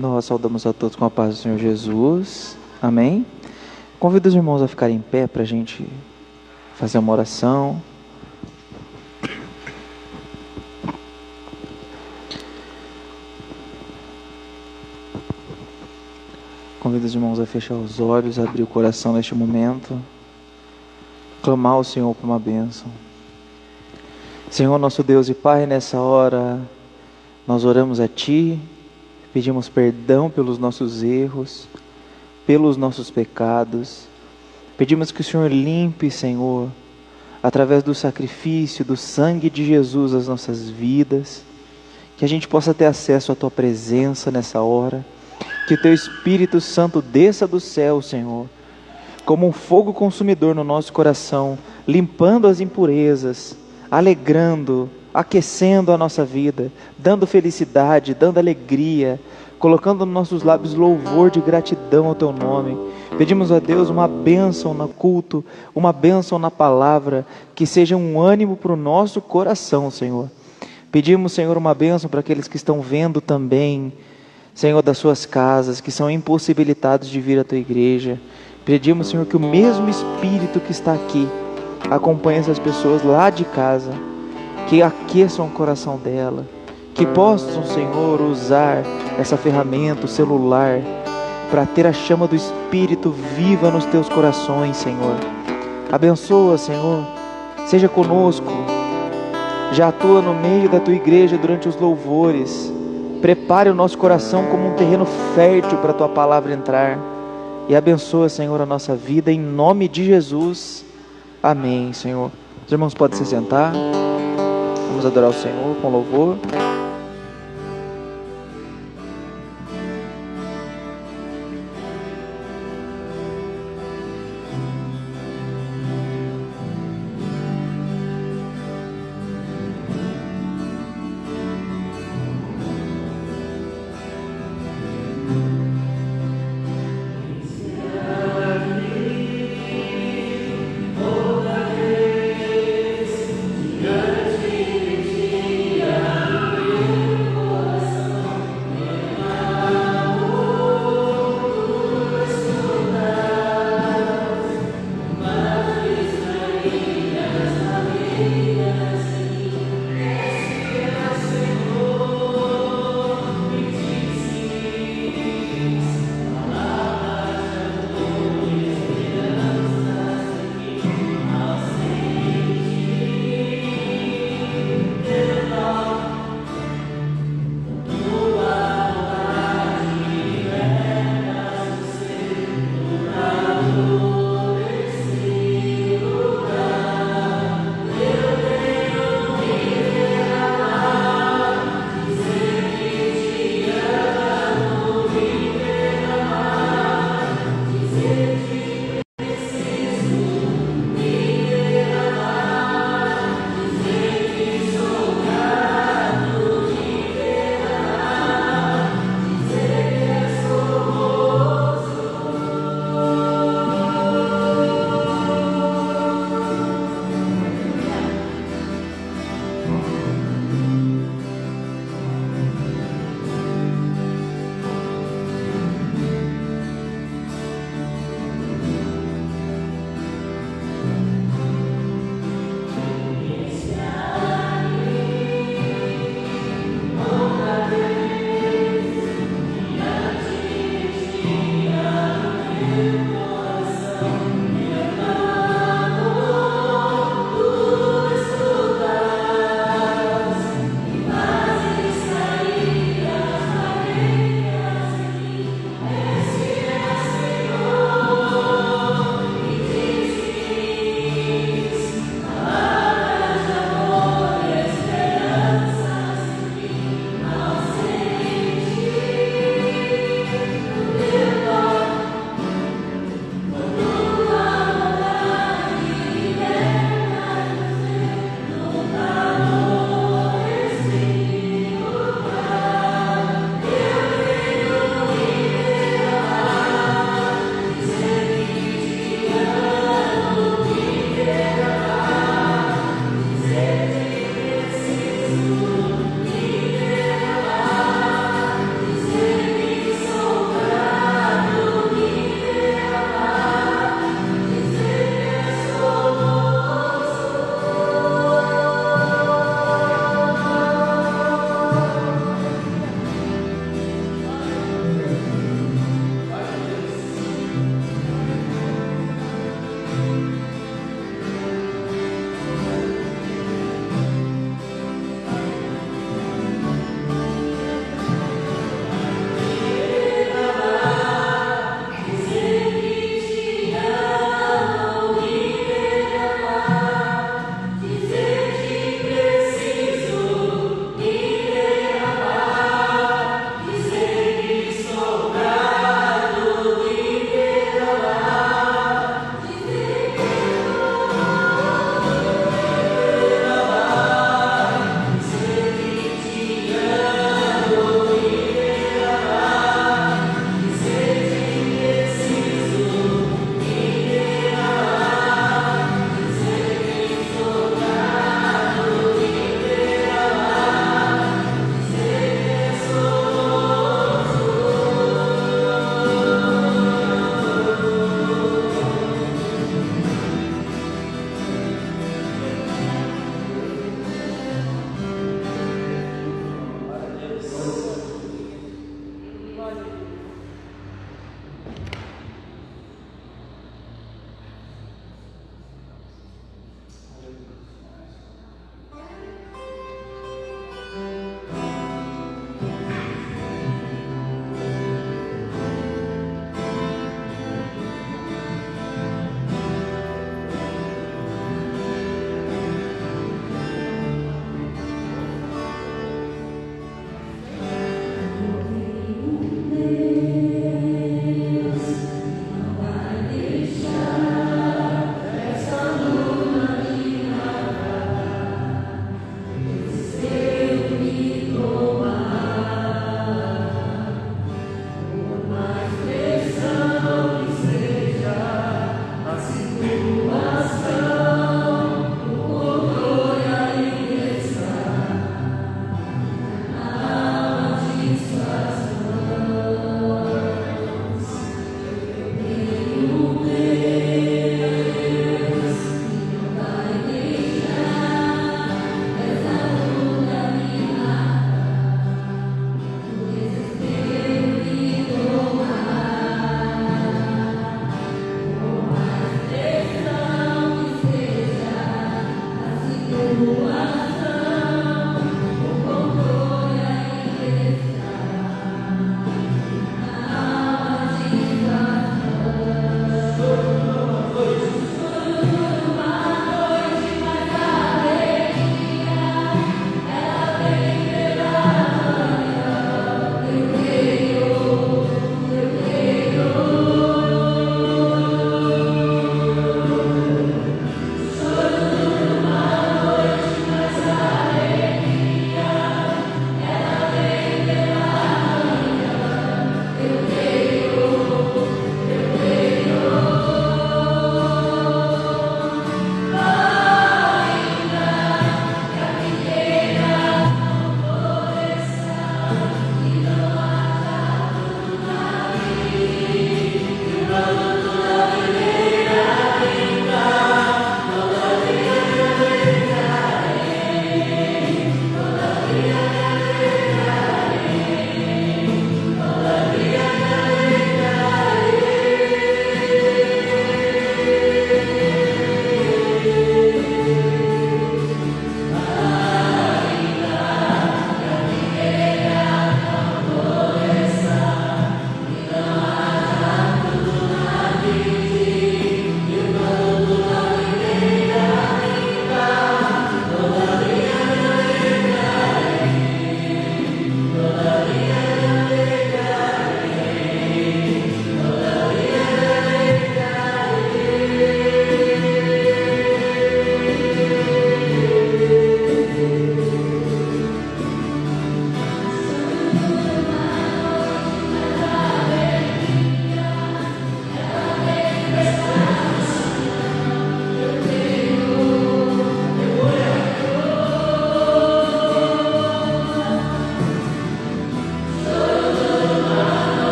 Nós saudamos a todos com a paz do Senhor Jesus. Amém? Convido os irmãos a ficarem em pé para a gente fazer uma oração. Convido os irmãos a fechar os olhos, abrir o coração neste momento, clamar ao Senhor por uma bênção. Senhor, nosso Deus e Pai, nessa hora nós oramos a Ti, pedimos perdão pelos nossos erros, pelos nossos pecados. Pedimos que o Senhor limpe, Senhor, através do sacrifício, do sangue de Jesus, as nossas vidas. Que a gente possa ter acesso à Tua presença nessa hora. Que o Teu Espírito Santo desça do céu, Senhor, como um fogo consumidor no nosso coração, limpando as impurezas, alegrando, aquecendo a nossa vida, dando felicidade, dando alegria, colocando nos nossos lábios louvor de gratidão ao Teu nome. Pedimos a Deus uma bênção no culto, uma bênção na palavra, que seja um ânimo para o nosso coração, Senhor. Pedimos, Senhor, uma bênção para aqueles que estão vendo também, Senhor, das suas casas, que são impossibilitados de vir à Tua igreja. Pedimos, Senhor, que o mesmo Espírito que está aqui acompanhe essas pessoas lá de casa, que aqueçam o coração dela, que possam, Senhor, usar essa ferramenta, o celular, para ter a chama do Espírito viva nos teus corações, Senhor. Abençoa, Senhor, seja conosco, já atua no meio da Tua igreja durante os louvores. Prepare o nosso coração como um terreno fértil para a Tua palavra entrar. E abençoa, Senhor, a nossa vida, em nome de Jesus. Amém, Senhor. Os irmãos podem se sentar. Vamos adorar o Senhor com louvor.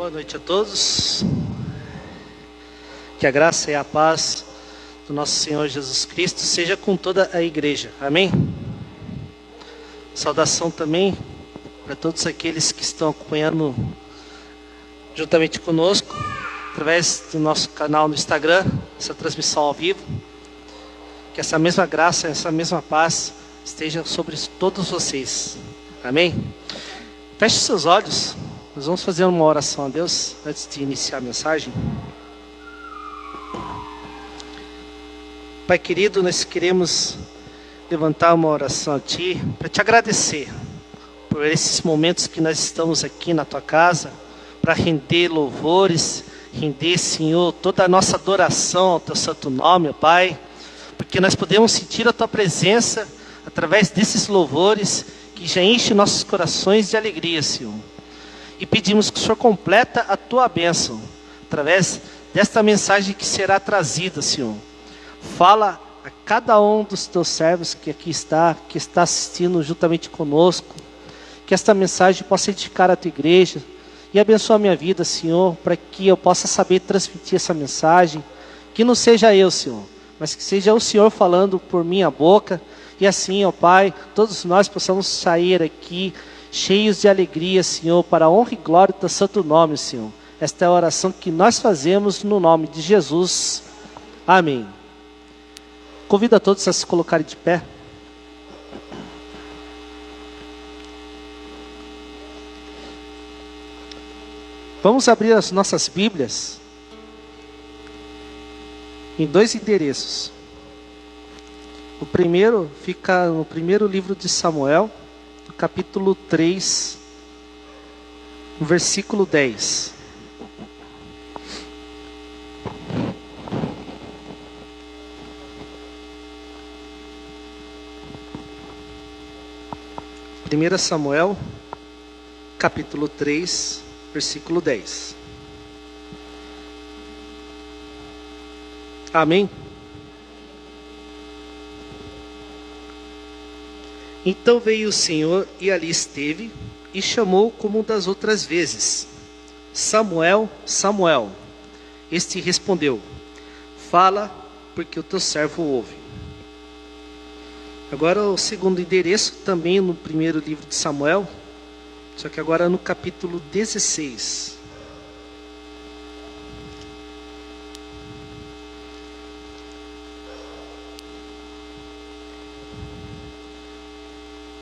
Boa noite a todos. Que a graça e a paz do nosso Senhor Jesus Cristo seja com toda a igreja. Amém? Saudação também para todos aqueles que estão acompanhando juntamente conosco, através do nosso canal no Instagram, essa transmissão ao vivo. Que essa mesma graça, essa mesma paz esteja sobre todos vocês. Amém? Feche seus olhos. Nós vamos fazer uma oração a Deus antes de iniciar a mensagem. Pai querido, nós queremos levantar uma oração a Ti para Te agradecer por esses momentos que nós estamos aqui na Tua casa, para render louvores, render, Senhor, toda a nossa adoração ao Teu santo nome, Pai, porque nós podemos sentir a Tua presença através desses louvores que já enchem nossos corações de alegria, Senhor. E pedimos que o Senhor completa a Tua bênção, através desta mensagem que será trazida, Senhor. Fala a cada um dos Teus servos que aqui está, que está assistindo juntamente conosco, que esta mensagem possa edificar a Tua igreja e abençoar a minha vida, Senhor, para que eu possa saber transmitir essa mensagem, que não seja eu, Senhor, mas que seja o Senhor falando por minha boca, e assim, ó Pai, todos nós possamos sair aqui cheios de alegria, Senhor, para a honra e glória do teu santo nome, Senhor. Esta é a oração que nós fazemos no nome de Jesus. Amém. Convido a todos a se colocarem de pé. Vamos abrir as nossas Bíblias em 2 endereços. O primeiro fica no primeiro livro de Samuel, no capítulo 3, no versículo 10. Primeira Samuel, capítulo 3, versículo 10. Amém? Então veio o Senhor e ali esteve, e chamou como das outras vezes: Samuel, Samuel. Este respondeu: fala, porque o teu servo ouve. Agora o segundo endereço, também no primeiro livro de Samuel, só que agora no capítulo 16.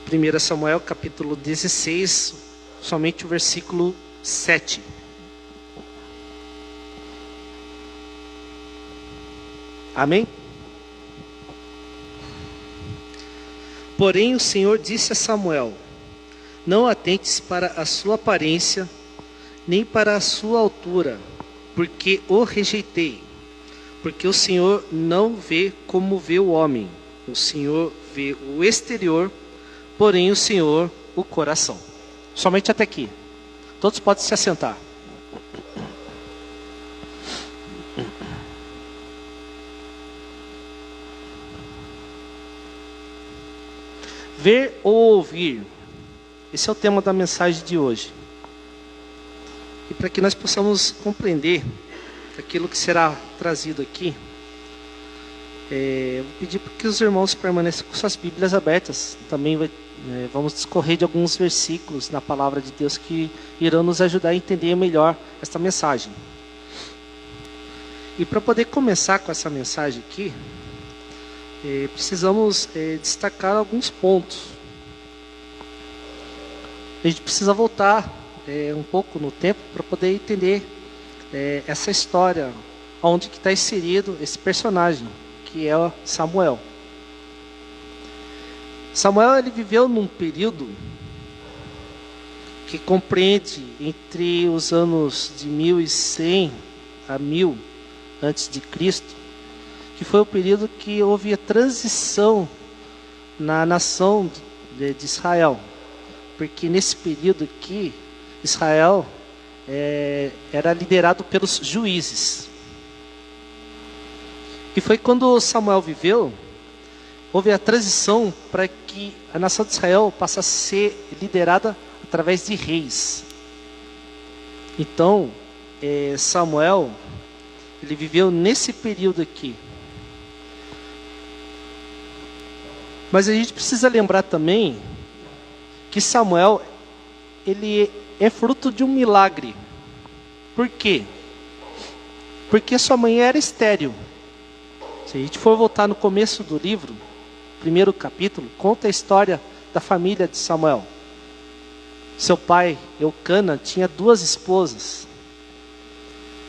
Primeira Samuel, capítulo 16, somente o versículo 7. Amém? Porém o Senhor disse a Samuel: não atentes para a sua aparência, nem para a sua altura, porque o rejeitei. Porque o Senhor não vê como vê o homem. O Senhor vê o exterior, porém o Senhor o coração. Somente até aqui. Todos podem se assentar. Ver ou ouvir. Esse é o tema da mensagem de hoje. E para que nós possamos compreender aquilo que será trazido aqui, vou pedir para que os irmãos permaneçam com suas Bíblias abertas. Também vamos discorrer de alguns versículos na palavra de Deus que irão nos ajudar a entender melhor esta mensagem. E para poder começar com essa mensagem aqui, precisamos destacar alguns pontos. A gente precisa voltar um pouco no tempo para poder entender essa história, onde que está inserido esse personagem, que é Samuel. Samuel, ele viveu num período que compreende entre os anos de 1100 a 1000 antes de Cristo, que foi o período que houve a transição na nação de Israel. Porque nesse período aqui, Israel era liderado pelos juízes. E foi quando Samuel viveu, houve a transição para que a nação de Israel passasse a ser liderada através de reis. Então, Samuel, ele viveu nesse período aqui. Mas a gente precisa lembrar também que Samuel, ele é fruto de um milagre. Por quê? Porque sua mãe era estéril. Se a gente for voltar no começo do livro, primeiro capítulo, conta a história da família de Samuel. Seu pai, Eucana, tinha 2 esposas.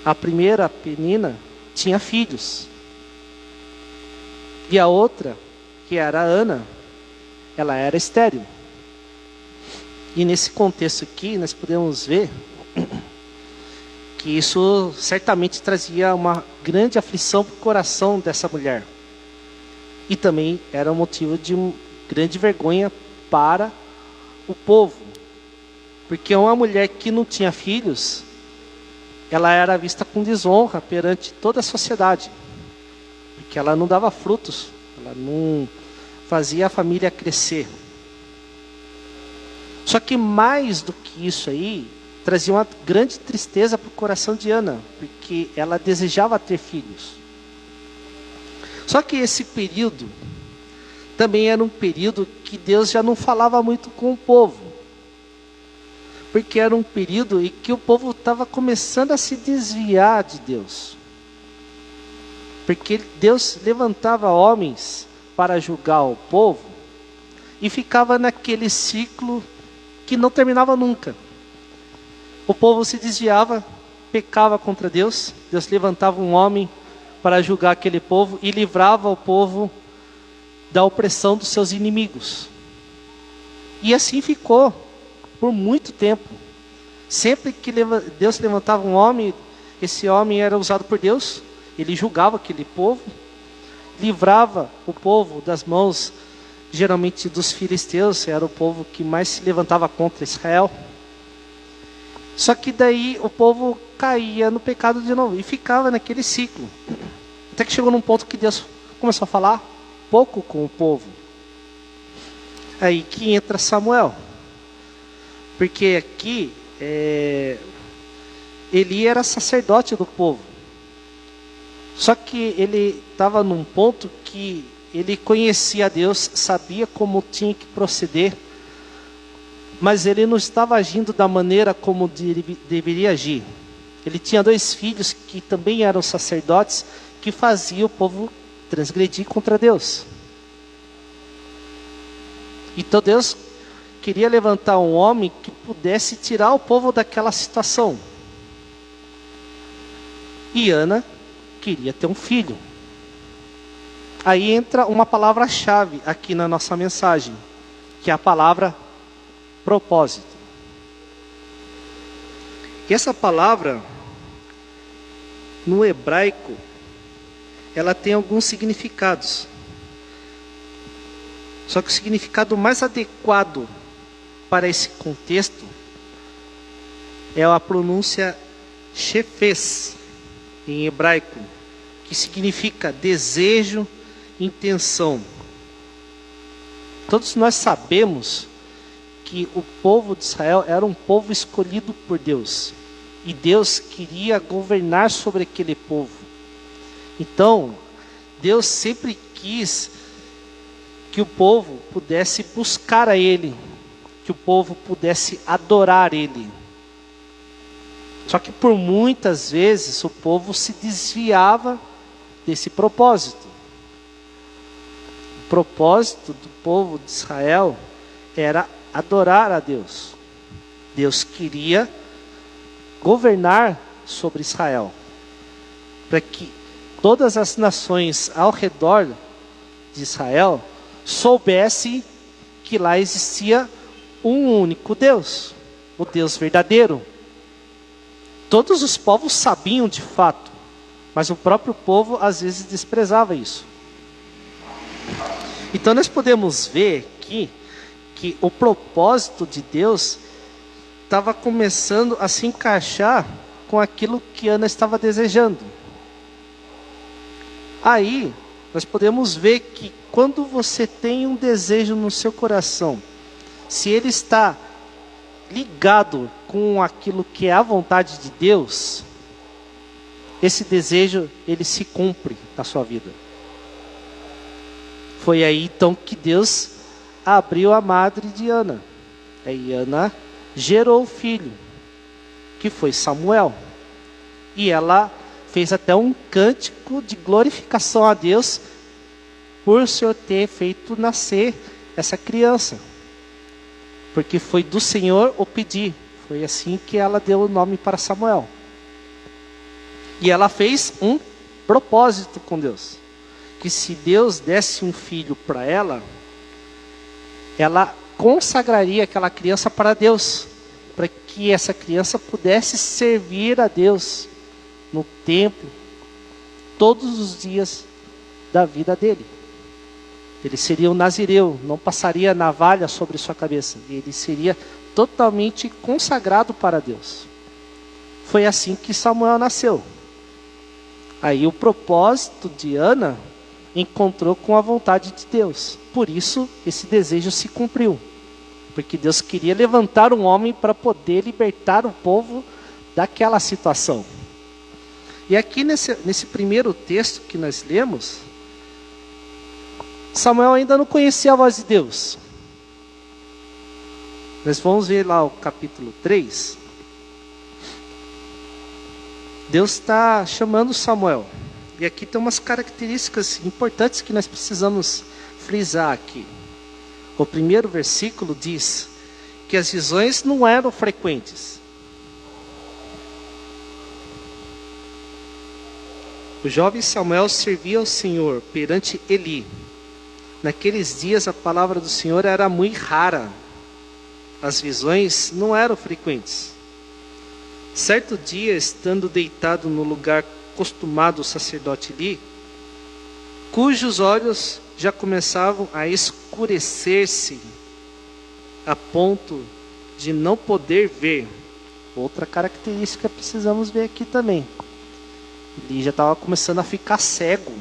A primeira, Penina, tinha filhos. E a outra, que era Ana, ela era estéril. E nesse contexto aqui, nós podemos ver que isso certamente trazia uma grande aflição para o coração dessa mulher. E também era um motivo de grande vergonha para o povo. Porque uma mulher que não tinha filhos, ela era vista com desonra perante toda a sociedade. Porque ela não dava frutos, ela não fazia a família crescer. Só que mais do que isso aí, trazia uma grande tristeza para o coração de Ana, porque ela desejava ter filhos. Só que esse período também era um período que Deus já não falava muito com o povo. Porque era um período em que o povo estava começando a se desviar de Deus. Porque Deus levantava homens para julgar o povo e ficava naquele ciclo que não terminava nunca. O povo se desviava, pecava contra Deus, Deus levantava um homem para julgar aquele povo e livrava o povo da opressão dos seus inimigos. E assim ficou por muito tempo. Sempre que Deus levantava um homem, esse homem era usado por Deus, ele julgava aquele povo, livrava o povo das mãos, geralmente dos filisteus, era o povo que mais se levantava contra Israel. Só que daí o povo caía no pecado de novo e ficava naquele ciclo. Até que chegou num ponto que Deus começou a falar pouco com o povo. Aí que entra Samuel. Porque aqui Eli era sacerdote do povo. Só que ele estava num ponto que ele conhecia a Deus, sabia como tinha que proceder, mas ele não estava agindo da maneira como deveria agir. Ele tinha 2 filhos que também eram sacerdotes, que faziam o povo transgredir contra Deus. Então Deus queria levantar um homem que pudesse tirar o povo daquela situação. E Ana queria ter um filho. Aí entra uma palavra-chave aqui na nossa mensagem, que é a palavra propósito. E essa palavra, no hebraico, ela tem alguns significados. Só que o significado mais adequado para esse contexto é a pronúncia shefes, em hebraico, que significa desejo, intenção. Todos nós sabemos que o povo de Israel era um povo escolhido por Deus. E Deus queria governar sobre aquele povo. Então, Deus sempre quis que o povo pudesse buscar a Ele, que o povo pudesse adorar Ele. Só que por muitas vezes o povo se desviava desse propósito. O propósito do povo de Israel era adorar a Deus. Deus queria governar sobre Israel, para que todas as nações ao redor de Israel soubessem que lá existia um único Deus, o Deus verdadeiro. Todos os povos sabiam de fato, mas o próprio povo às vezes desprezava isso. Então nós podemos ver aqui que o propósito de Deus estava começando a se encaixar com aquilo que Ana estava desejando. Aí nós podemos ver que quando você tem um desejo no seu coração, se ele está ligado com aquilo que é a vontade de Deus, esse desejo ele se cumpre na sua vida. Foi aí então que Deus abriu a madre de Ana. Aí Ana gerou o filho, que foi Samuel. E ela fez até um cântico de glorificação a Deus por o Senhor ter feito nascer essa criança. Porque foi do Senhor o pedir. Foi assim que ela deu o nome para Samuel. E ela fez um propósito com Deus. Que se Deus desse um filho para ela consagraria aquela criança para Deus, para que essa criança pudesse servir a Deus no templo, todos os dias da vida dele. Ele seria um nazireu, não passaria navalha sobre sua cabeça, ele seria totalmente consagrado para Deus. Foi assim que Samuel nasceu. Aí o propósito de Ana encontrou com a vontade de Deus. Por isso, esse desejo se cumpriu. Porque Deus queria levantar um homem para poder libertar o povo daquela situação. E aqui nesse primeiro texto que nós lemos, Samuel ainda não conhecia a voz de Deus. Nós vamos ver lá o capítulo 3. Deus está chamando Samuel. E aqui tem umas características importantes que nós precisamos frisar aqui. O primeiro versículo diz que as visões não eram frequentes. O jovem Samuel servia ao Senhor perante Eli. Naqueles dias a palavra do Senhor era muito rara. As visões não eram frequentes. Certo dia, estando deitado no lugar acostumado o sacerdote Eli, cujos olhos já começavam a escurecer-se, a ponto de não poder ver. Outra característica que precisamos ver aqui também. Ele já estava começando a ficar cego.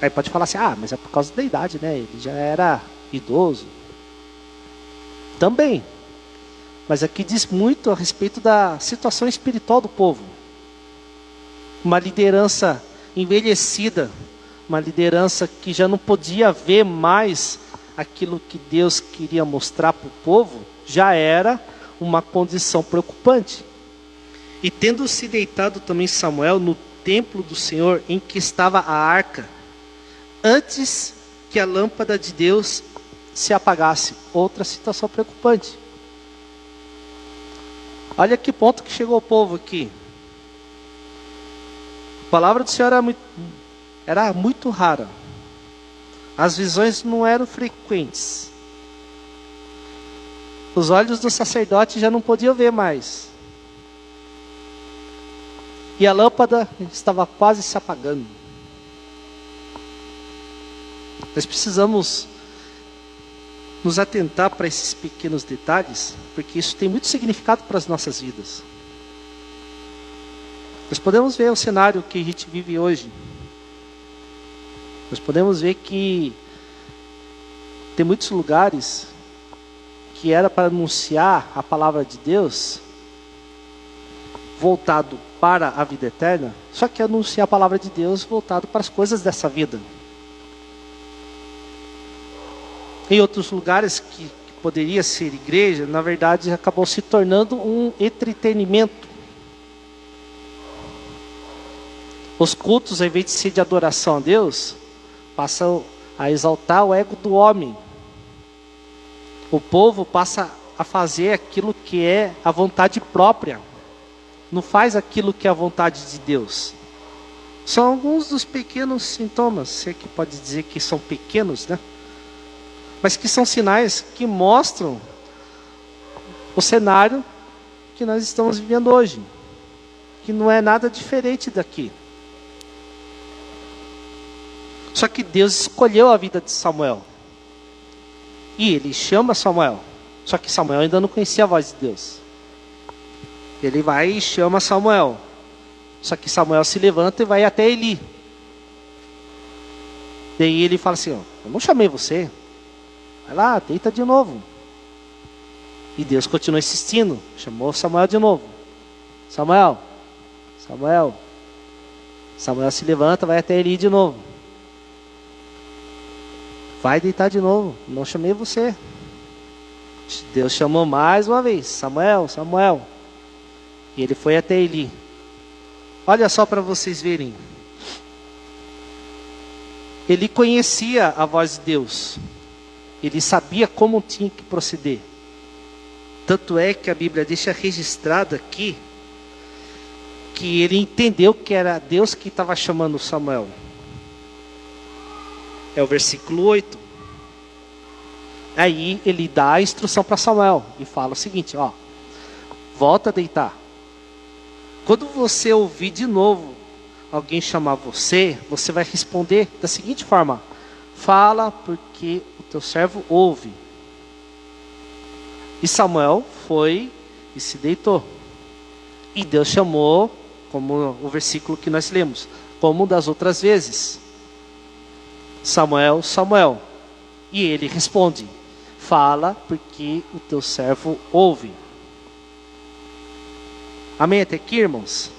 Aí pode falar assim, mas é por causa da idade, né? Ele já era idoso. Também. Mas aqui diz muito a respeito da situação espiritual do povo. Uma liderança envelhecida, uma liderança que já não podia ver mais aquilo que Deus queria mostrar para o povo, já era uma condição preocupante. E tendo se deitado também Samuel no templo do Senhor, em que estava a arca, antes que a lâmpada de Deus se apagasse. Outra situação preocupante. Olha que ponto que chegou o povo aqui. A palavra do Senhor era muito rara. As visões não eram frequentes. Os olhos do sacerdote já não podiam ver mais. E a lâmpada estava quase se apagando. Nós precisamos nos atentar para esses pequenos detalhes, porque isso tem muito significado para as nossas vidas. Nós podemos ver o cenário que a gente vive hoje. Nós podemos ver que tem muitos lugares que era para anunciar a palavra de Deus, voltado para a vida eterna, só que anunciar a palavra de Deus voltado para as coisas dessa vida. Em outros lugares que poderia ser igreja, na verdade acabou se tornando um entretenimento. Os cultos, ao invés de ser de adoração a Deus, passam a exaltar o ego do homem. O povo passa a fazer aquilo que é a vontade própria. Não faz aquilo que é a vontade de Deus. São alguns dos pequenos sintomas, se é que pode dizer que são pequenos, né? Mas que são sinais que mostram o cenário que nós estamos vivendo hoje. Que não é nada diferente daqui. Só que Deus escolheu a vida de Samuel. E ele chama Samuel. Só que Samuel ainda não conhecia a voz de Deus. Ele vai e chama Samuel. Só que Samuel se levanta e vai até Eli. Daí ele fala assim, eu não chamei você. Vai lá, deita de novo. E Deus continua insistindo. Chamou Samuel de novo. Samuel. Samuel se levanta, vai até Eli de novo. Vai deitar de novo. Não chamei você. Deus chamou mais uma vez. Samuel. E ele foi até Eli. Olha só para vocês verem. Ele conhecia a voz de Deus. Ele sabia como tinha que proceder. Tanto é que a Bíblia deixa registrado aqui que ele entendeu que era Deus que estava chamando Samuel. É o versículo 8. Aí ele dá a instrução para Samuel e fala o seguinte, volta a deitar. Quando você ouvir de novo alguém chamar você, você vai responder da seguinte forma: fala, porque o teu servo ouve. E Samuel foi e se deitou. E Deus chamou, como o versículo que nós lemos, como das outras vezes: Samuel. E ele responde: fala, porque o teu servo ouve. Amém até aqui, irmãos?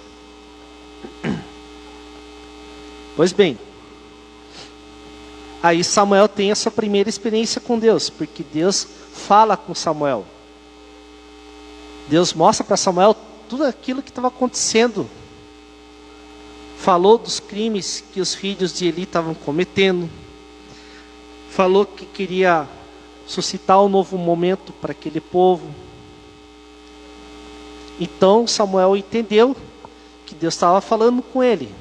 Pois bem, aí Samuel tem a sua primeira experiência com Deus, porque Deus fala com Samuel. Deus mostra para Samuel tudo aquilo que estava acontecendo. Falou dos crimes que os filhos de Eli estavam cometendo. Falou que queria suscitar um novo momento para aquele povo. Então Samuel entendeu que Deus estava falando com ele.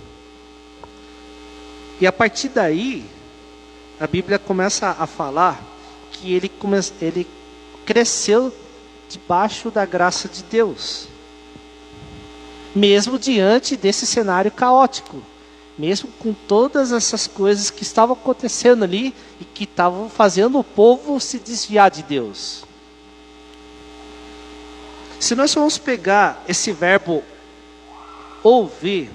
E a partir daí, a Bíblia começa a falar que ele cresceu debaixo da graça de Deus. Mesmo diante desse cenário caótico. Mesmo com todas essas coisas que estavam acontecendo ali e que estavam fazendo o povo se desviar de Deus. Se nós vamos pegar esse verbo ouvir,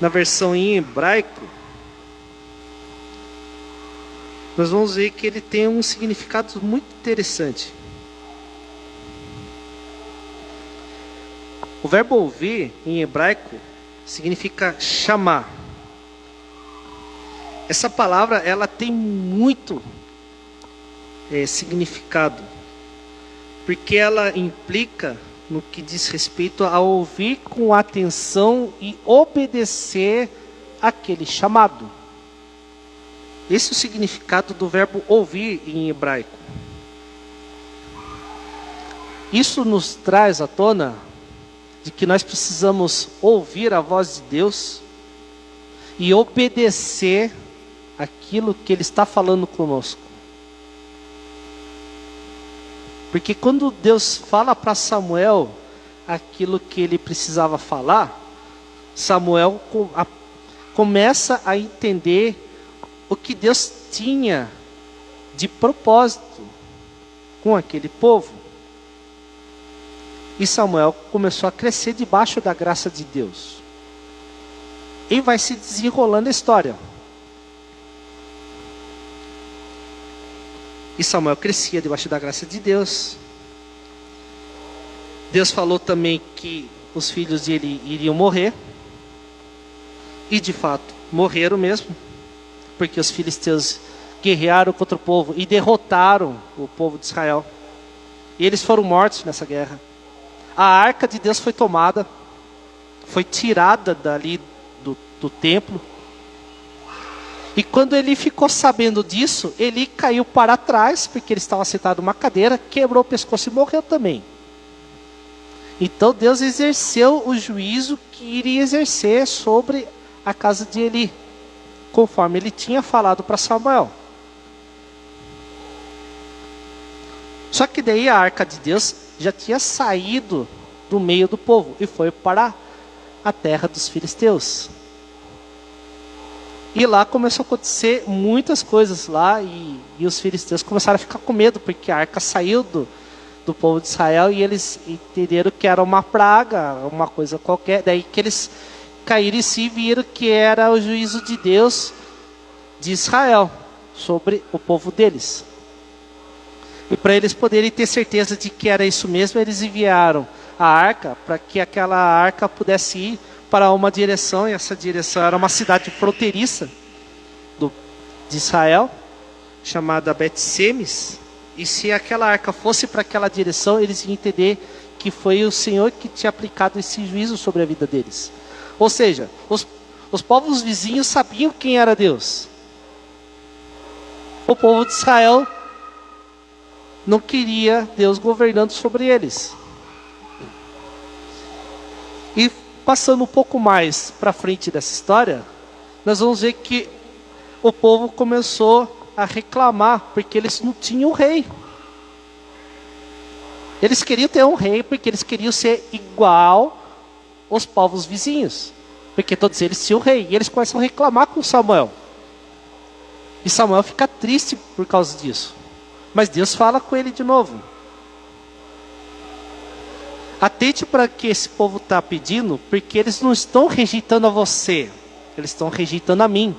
na versão em hebraico, nós vamos ver que ele tem um significado muito interessante. O verbo ouvir, em hebraico, significa chamar. Essa palavra, ela tem muito significado, porque ela implica no que diz respeito a ouvir com atenção e obedecer aquele chamado. Esse é o significado do verbo ouvir em hebraico. Isso nos traz à tona de que nós precisamos ouvir a voz de Deus e obedecer aquilo que Ele está falando conosco. Porque quando Deus fala para Samuel aquilo que ele precisava falar, Samuel começa a entender o que Deus tinha de propósito com aquele povo. E Samuel começou a crescer debaixo da graça de Deus. E vai se desenrolando a história. E Samuel crescia debaixo da graça de Deus. Deus falou também que os filhos dele iriam morrer. E de fato, morreram mesmo. Porque os filisteus guerrearam contra o povo e derrotaram o povo de Israel. E eles foram mortos nessa guerra. A arca de Deus foi tomada, foi tirada dali do templo. E quando ele ficou sabendo disso, ele caiu para trás, porque ele estava sentado numa cadeira, quebrou o pescoço e morreu também. Então Deus exerceu o juízo que iria exercer sobre a casa de Eli, conforme ele tinha falado para Samuel. Só que daí a arca de Deus já tinha saído do meio do povo e foi para a terra dos filisteus. E lá começou a acontecer muitas coisas lá e os filisteus começaram a ficar com medo, porque a arca saiu do povo de Israel e eles entenderam que era uma praga, uma coisa qualquer. Daí que eles caíram em si e viram que era o juízo de Deus de Israel sobre o povo deles. E para eles poderem ter certeza de que era isso mesmo, eles enviaram a arca para que aquela arca pudesse ir para uma direção, e essa direção era uma cidade fronteiriça de Israel, chamada Bet-Semes. E se aquela arca fosse para aquela direção, eles iam entender que foi o Senhor que tinha aplicado esse juízo sobre a vida deles. Ou seja, os povos vizinhos sabiam quem era Deus. O povo de Israel não queria Deus governando sobre eles. E passando um pouco mais para frente dessa história, nós vamos ver que o povo começou a reclamar, porque eles não tinham rei. Eles queriam ter um rei, porque eles queriam ser igual aos povos vizinhos. Porque todos eles tinham rei. E eles começam a reclamar com Samuel. E Samuel fica triste por causa disso. Mas Deus fala com ele de novo. Atente para o que esse povo está pedindo, porque eles não estão rejeitando a você, eles estão rejeitando a mim.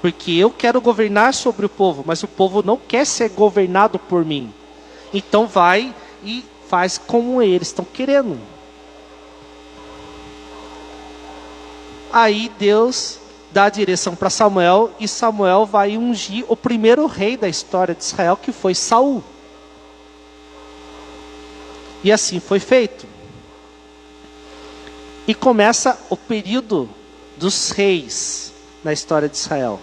Porque eu quero governar sobre o povo, mas o povo não quer ser governado por mim. Então vai e faz como eles estão querendo. Aí Deus dá a direção para Samuel, e Samuel vai ungir o primeiro rei da história de Israel, que foi Saul. E assim foi feito. E começa o período dos reis na história de Israel.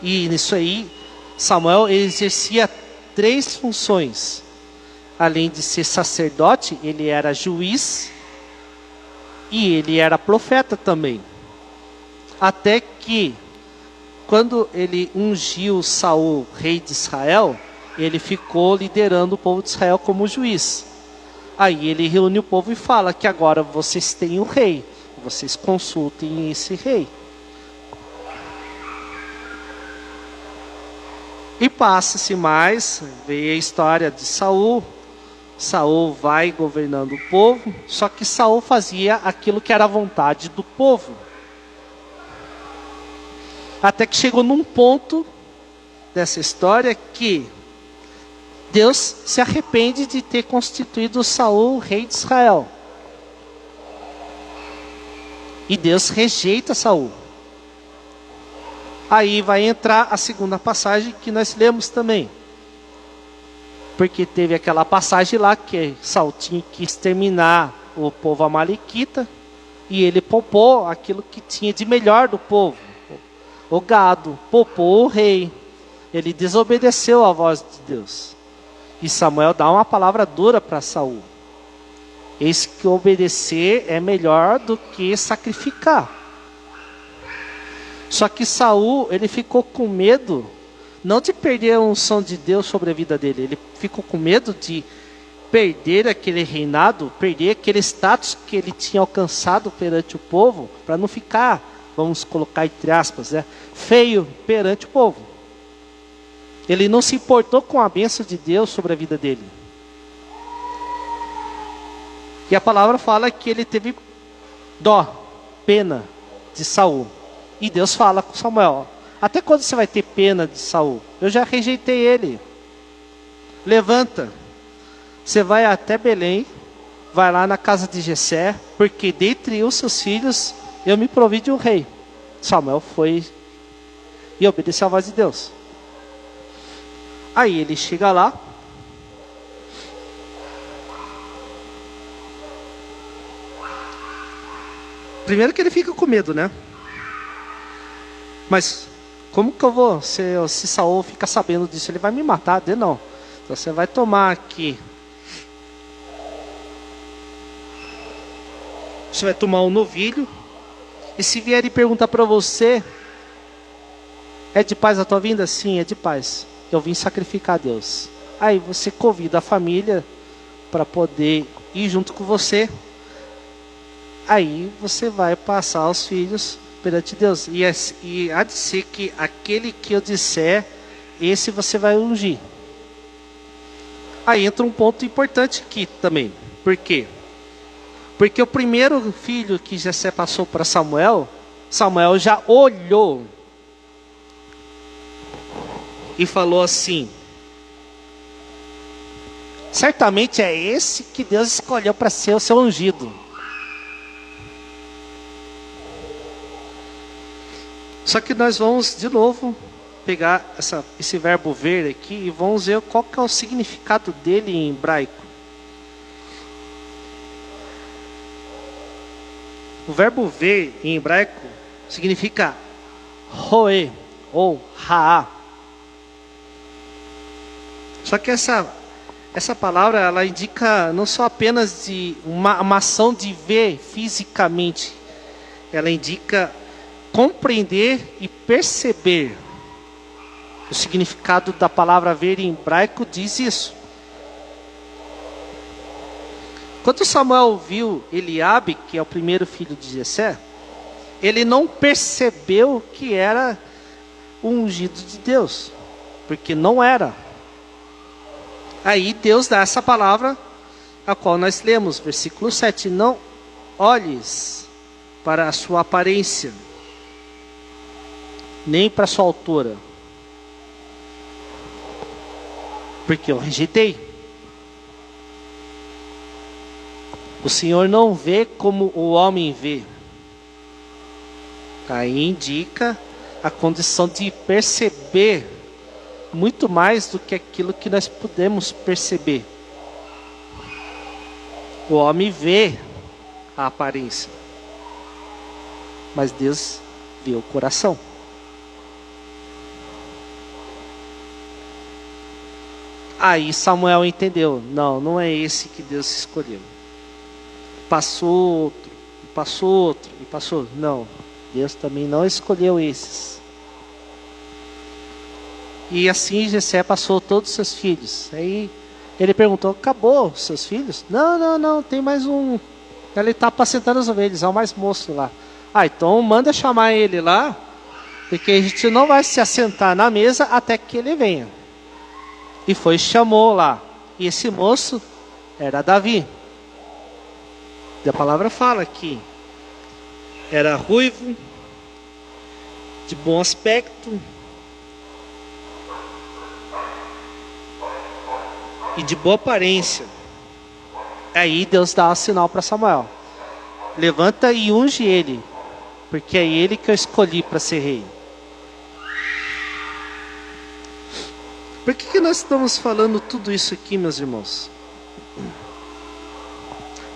E nisso aí, Samuel exercia 3 funções. Além de ser sacerdote, ele era juiz e ele era profeta também. Até que, quando ele ungiu Saul, rei de Israel, ele ficou liderando o povo de Israel como juiz. Aí ele reúne o povo e fala que agora vocês têm o rei, vocês consultem esse rei. E passa-se mais, vê a história de Saul. Saul vai governando o povo, só que Saul fazia aquilo que era a vontade do povo. Até que chegou num ponto dessa história que Deus se arrepende de ter constituído Saul rei de Israel. E Deus rejeita Saul. Aí vai entrar a segunda passagem que nós lemos também. Porque teve aquela passagem lá que Saul tinha que exterminar o povo amalequita. E ele poupou aquilo que tinha de melhor do povo. O gado, poupou o rei. Ele desobedeceu à voz de Deus. E Samuel dá uma palavra dura para Saul. Eis que obedecer é melhor do que sacrificar. Só que Saul, ele ficou com medo, não de perder a unção de Deus sobre a vida dele. Ele ficou com medo de perder aquele reinado, perder aquele status que ele tinha alcançado perante o povo, para não ficar, vamos colocar entre aspas, feio perante o povo. Ele não se importou com a bênção de Deus sobre a vida dele. E a palavra fala que ele teve dó, pena de Saul. E Deus fala com Samuel: até quando você vai ter pena de Saul? Eu já rejeitei ele. Levanta, você vai até Belém, vai lá na casa de Jessé, porque dentre os seus filhos eu me provi de um rei. Samuel foi e obedeceu à voz de Deus. Aí ele chega lá. Primeiro que ele fica com medo, né? Mas como que eu vou, se Saul ficar sabendo disso, ele vai me matar? Não. Então você vai tomar aqui. Você vai tomar um novilho. E se vier e perguntar para você: é de paz a tua vinda? Sim, é de paz. Eu vim sacrificar a Deus. Aí você convida a família para poder ir junto com você. Aí você vai passar os filhos perante Deus. E há de ser que aquele que eu disser, esse você vai ungir. Aí entra um ponto importante aqui também. Por quê? Porque o primeiro filho que Jessé passou para Samuel, Samuel já olhou e falou assim: certamente é esse que Deus escolheu para ser o seu ungido. Só que nós vamos de novo pegar esse verbo ver aqui e vamos ver qual que é o significado dele em hebraico. O verbo ver em hebraico significa roê ou raá. Só que essa palavra, ela indica não só apenas de uma ação de ver fisicamente. Ela indica compreender e perceber. O significado da palavra ver em hebraico diz isso. Quando Samuel viu Eliabe, que é o primeiro filho de Jessé, ele não percebeu que era o ungido de Deus, porque não era. Aí Deus dá essa palavra, a qual nós lemos, versículo 7. Não olhes para a sua aparência, nem para a sua altura, porque eu rejeitei. O Senhor não vê como o homem vê. Aí indica a condição de perceber muito mais do que aquilo que nós podemos perceber. O homem vê a aparência, mas Deus vê o coração. Aí Samuel entendeu, não é esse que Deus escolheu. Passou outro, e passou outro, e passou. Não, Deus também não escolheu esses. E assim Jessé passou todos os seus filhos. Aí ele perguntou, acabou os seus filhos? Não, tem mais um. Ele está apacentando as ovelhas, é o mais moço lá. Então manda chamar ele lá, porque a gente não vai se assentar na mesa até que ele venha. E foi, chamou lá. E esse moço era Davi. E a palavra fala que era ruivo, de bom aspecto e de boa aparência. Aí Deus dá um sinal para Samuel: levanta e unge ele, porque é ele que eu escolhi para ser rei. Por que nós estamos falando tudo isso aqui, meus irmãos?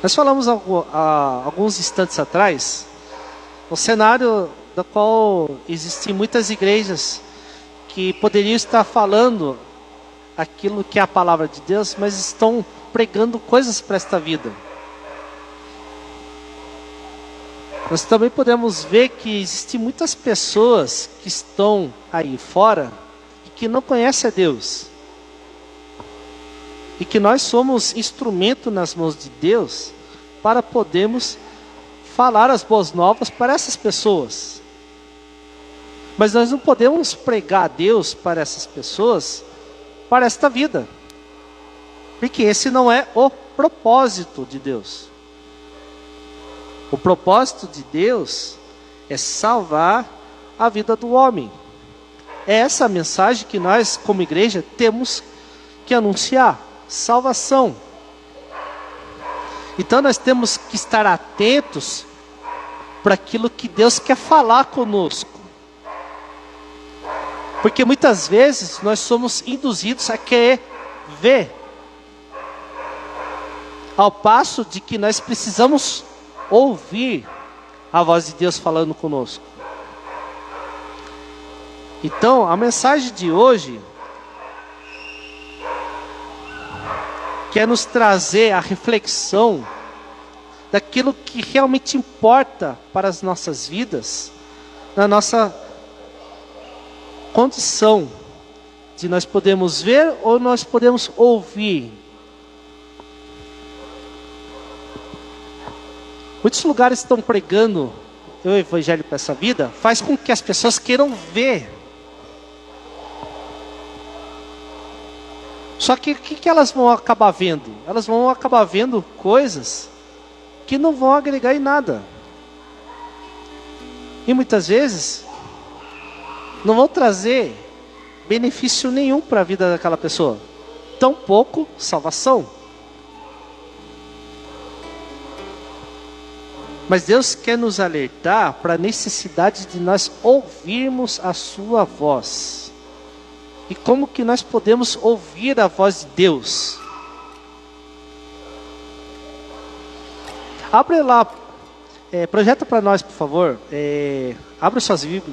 Nós falamos há alguns instantes atrás, no cenário do qual existem muitas igrejas que poderiam estar falando aquilo que é a palavra de Deus, mas estão pregando coisas para esta vida. Nós também podemos ver que existem muitas pessoas que estão aí fora que não conhece a Deus, e que nós somos instrumento nas mãos de Deus para podermos falar as boas novas para essas pessoas. Mas nós não podemos pregar a Deus para essas pessoas para esta vida, porque esse não é o propósito de Deus. O propósito de Deus é salvar a vida do homem. É essa mensagem que nós, como igreja, temos que anunciar: salvação. Então nós temos que estar atentos para aquilo que Deus quer falar conosco. Porque muitas vezes nós somos induzidos a querer ver, ao passo de que nós precisamos ouvir a voz de Deus falando conosco. Então, a mensagem de hoje quer nos trazer a reflexão daquilo que realmente importa para as nossas vidas, na nossa condição de nós podemos ver ou nós podemos ouvir. Muitos lugares estão pregando o evangelho para essa vida, faz com que as pessoas queiram ver. Só que o que elas vão acabar vendo? Elas vão acabar vendo coisas que não vão agregar em nada. E muitas vezes não vão trazer benefício nenhum para a vida daquela pessoa. Tampouco salvação. Mas Deus quer nos alertar para a necessidade de nós ouvirmos a sua voz. E como que nós podemos ouvir a voz de Deus? Abre lá, projeta para nós, por favor. Abre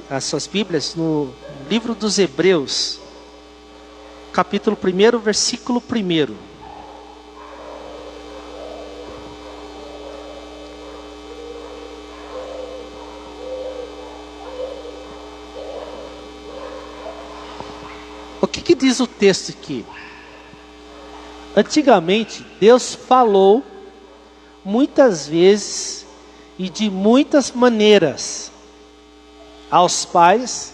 as suas Bíblias no livro dos Hebreus, capítulo 1, versículo 1. O que diz o texto aqui? Antigamente, Deus falou muitas vezes e de muitas maneiras aos pais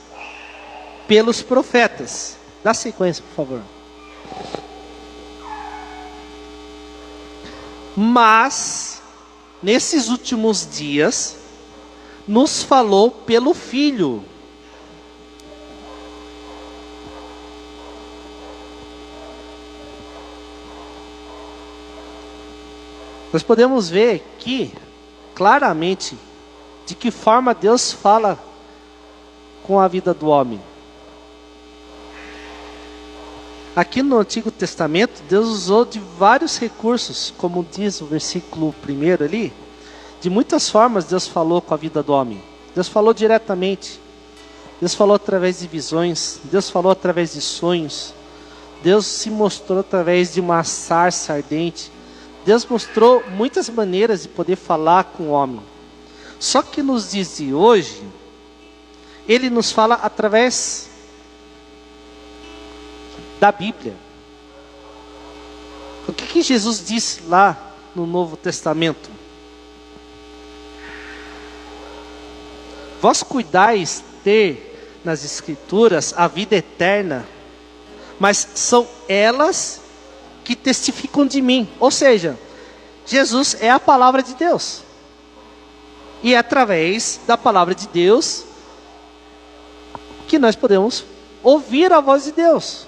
pelos profetas. Dá sequência, por favor. Mas, nesses últimos dias, nos falou pelo Filho. Nós podemos ver aqui, claramente, de que forma Deus fala com a vida do homem. Aqui no Antigo Testamento, Deus usou de vários recursos, como diz o versículo 1 ali. De muitas formas Deus falou com a vida do homem. Deus falou diretamente. Deus falou através de visões. Deus falou através de sonhos. Deus se mostrou através de uma sarça ardente. Deus mostrou muitas maneiras de poder falar com o homem. Só que nos dias de hoje, Ele nos fala através da Bíblia. O que Jesus disse lá no Novo Testamento? Vós cuidais ter nas Escrituras a vida eterna, mas são elas que testificam de mim. Ou seja, Jesus é a palavra de Deus. E é através da palavra de Deus que nós podemos ouvir a voz de Deus.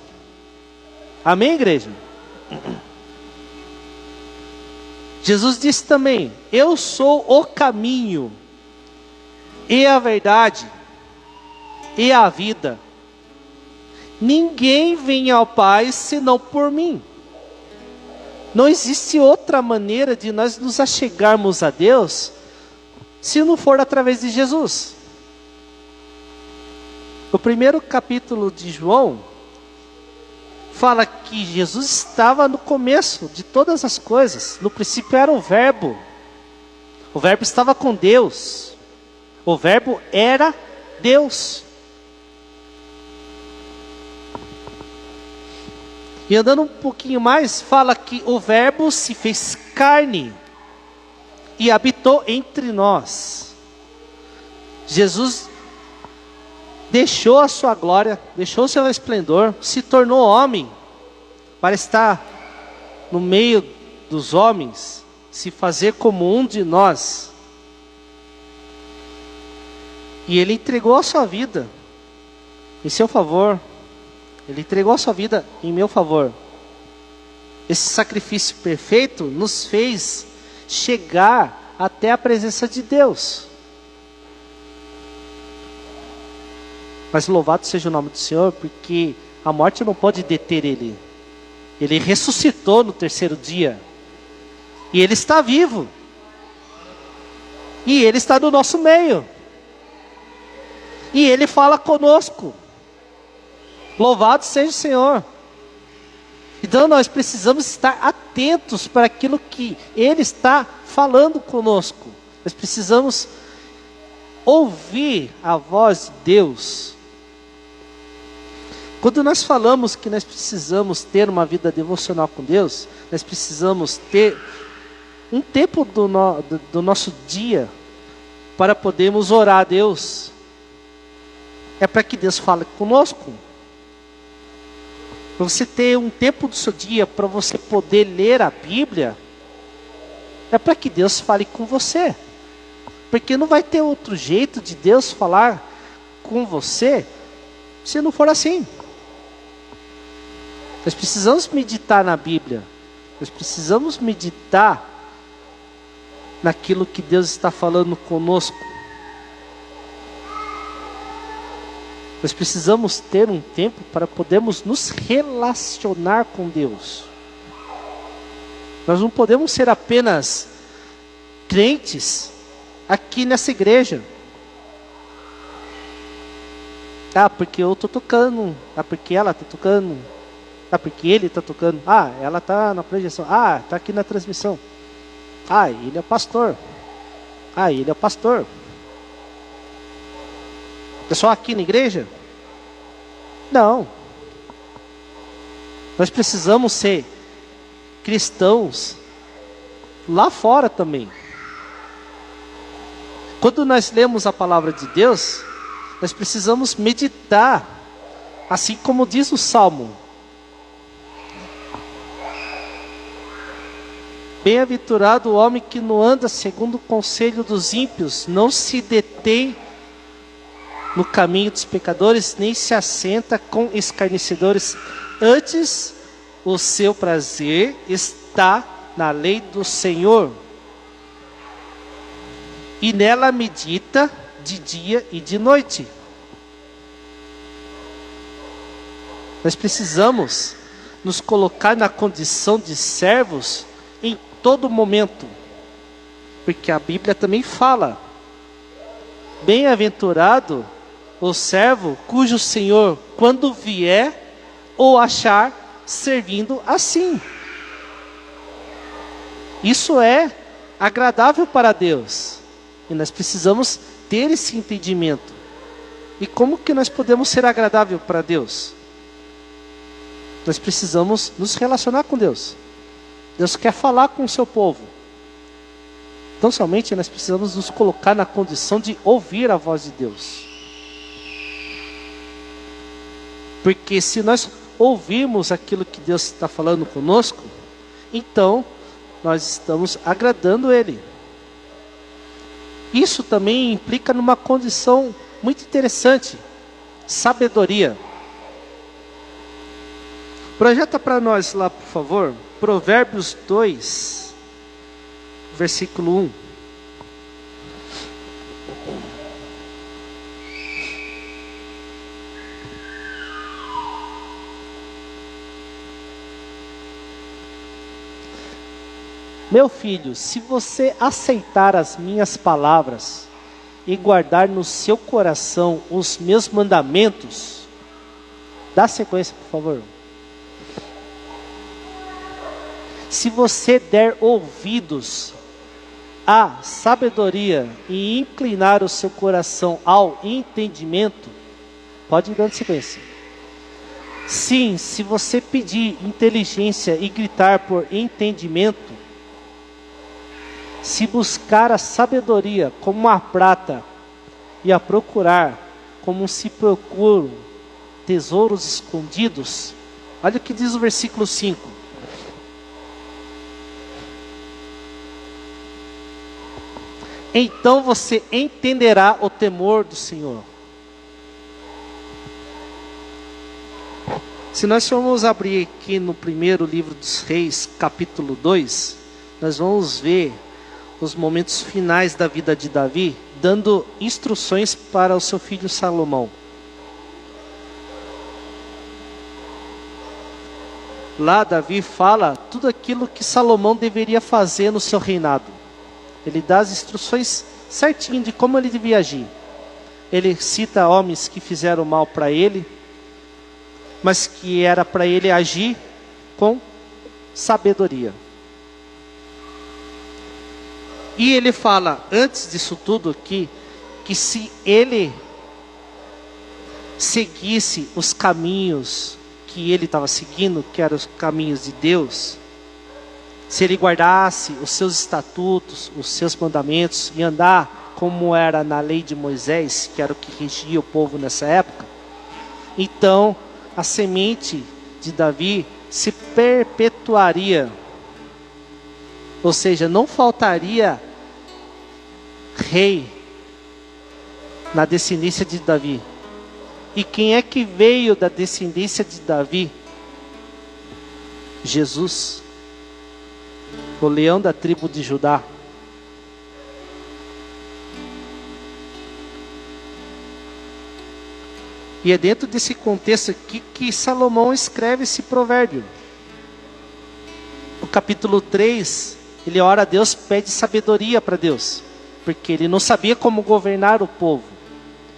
Amém, igreja? Jesus disse também: eu sou o caminho, e a verdade, e a vida. Ninguém vem ao Pai senão por mim. Não existe outra maneira de nós nos achegarmos a Deus se não for através de Jesus. O primeiro capítulo de João fala que Jesus estava no começo de todas as coisas. No princípio era o Verbo. O Verbo estava com Deus. O Verbo era Deus. E andando um pouquinho mais, fala que o Verbo se fez carne e habitou entre nós. Jesus deixou a sua glória, deixou o seu esplendor, se tornou homem para estar no meio dos homens, se fazer como um de nós. E Ele entregou a sua vida em seu favor. Ele entregou a sua vida em meu favor. Esse sacrifício perfeito nos fez chegar até a presença de Deus. Mas louvado seja o nome do Senhor, porque a morte não pode deter Ele. Ele ressuscitou no terceiro dia. E Ele está vivo. E Ele está no nosso meio. E Ele fala conosco. Louvado seja o Senhor. Então nós precisamos estar atentos para aquilo que Ele está falando conosco. Nós precisamos ouvir a voz de Deus. Quando nós falamos que nós precisamos ter uma vida devocional com Deus, nós precisamos ter um tempo do nosso dia para podermos orar a Deus. É para que Deus fale conosco. Para você ter um tempo do seu dia para você poder ler a Bíblia, é para que Deus fale com você. Porque não vai ter outro jeito de Deus falar com você se não for assim. Nós precisamos meditar na Bíblia. Nós precisamos meditar naquilo que Deus está falando conosco. Nós precisamos ter um tempo para podermos nos relacionar com Deus. Nós não podemos ser apenas crentes aqui nessa igreja. Ah, porque eu estou tocando. Ah, porque ela está tocando. Ah, porque ele está tocando. Ah, ela está na projeção. Ah, está aqui na transmissão. Ah, ele é o pastor. Ah, ele é o pastor. É só aqui na igreja? Não. Nós precisamos ser cristãos lá fora também. Quando nós lemos a palavra de Deus, nós precisamos meditar, assim como diz o Salmo. Bem-aventurado o homem que não anda segundo o conselho dos ímpios, não se detém no caminho dos pecadores, nem se assenta com escarnecedores. Antes, o seu prazer está na lei do Senhor, e nela medita de dia e de noite. Nós precisamos nos colocar na condição de servos em todo momento. Porque a Bíblia também fala: bem-aventurado o servo cujo Senhor, quando vier, o achar servindo assim. Isso é agradável para Deus. E nós precisamos ter esse entendimento. E como que nós podemos ser agradável para Deus? Nós precisamos nos relacionar com Deus. Deus quer falar com o seu povo. Então somente nós precisamos nos colocar na condição de ouvir a voz de Deus. Porque se nós ouvirmos aquilo que Deus está falando conosco, então nós estamos agradando Ele. Isso também implica numa condição muito interessante: sabedoria. Projeta para nós lá, por favor, Provérbios 2, versículo 1. Meu filho, se você aceitar as minhas palavras e guardar no seu coração os meus mandamentos, dá sequência, por favor. Se você der ouvidos à sabedoria e inclinar o seu coração ao entendimento, pode ir dando sequência. Sim, se você pedir inteligência e gritar por entendimento, se buscar a sabedoria como a prata e a procurar como se procuram tesouros escondidos, olha o que diz o versículo 5. Então você entenderá o temor do Senhor. Se nós formos abrir aqui no primeiro livro dos Reis, capítulo 2, nós vamos ver os momentos finais da vida de Davi, dando instruções para o seu filho Salomão. Lá Davi fala tudo aquilo que Salomão deveria fazer no seu reinado. Ele dá as instruções certinho de como ele devia agir. Ele cita homens que fizeram mal para ele, mas que era para ele agir com sabedoria. E ele fala, antes disso tudo aqui, que se ele seguisse os caminhos que ele estava seguindo, que eram os caminhos de Deus, se ele guardasse os seus estatutos, os seus mandamentos, e andar como era na lei de Moisés, que era o que regia o povo nessa época, então a semente de Davi se perpetuaria. Ou seja, não faltaria rei na descendência de Davi. E quem é que veio da descendência de Davi? Jesus, o leão da tribo de Judá. E é dentro desse contexto aqui que Salomão escreve esse provérbio. No capítulo 3, ele ora a Deus, pede sabedoria para Deus, porque ele não sabia como governar o povo.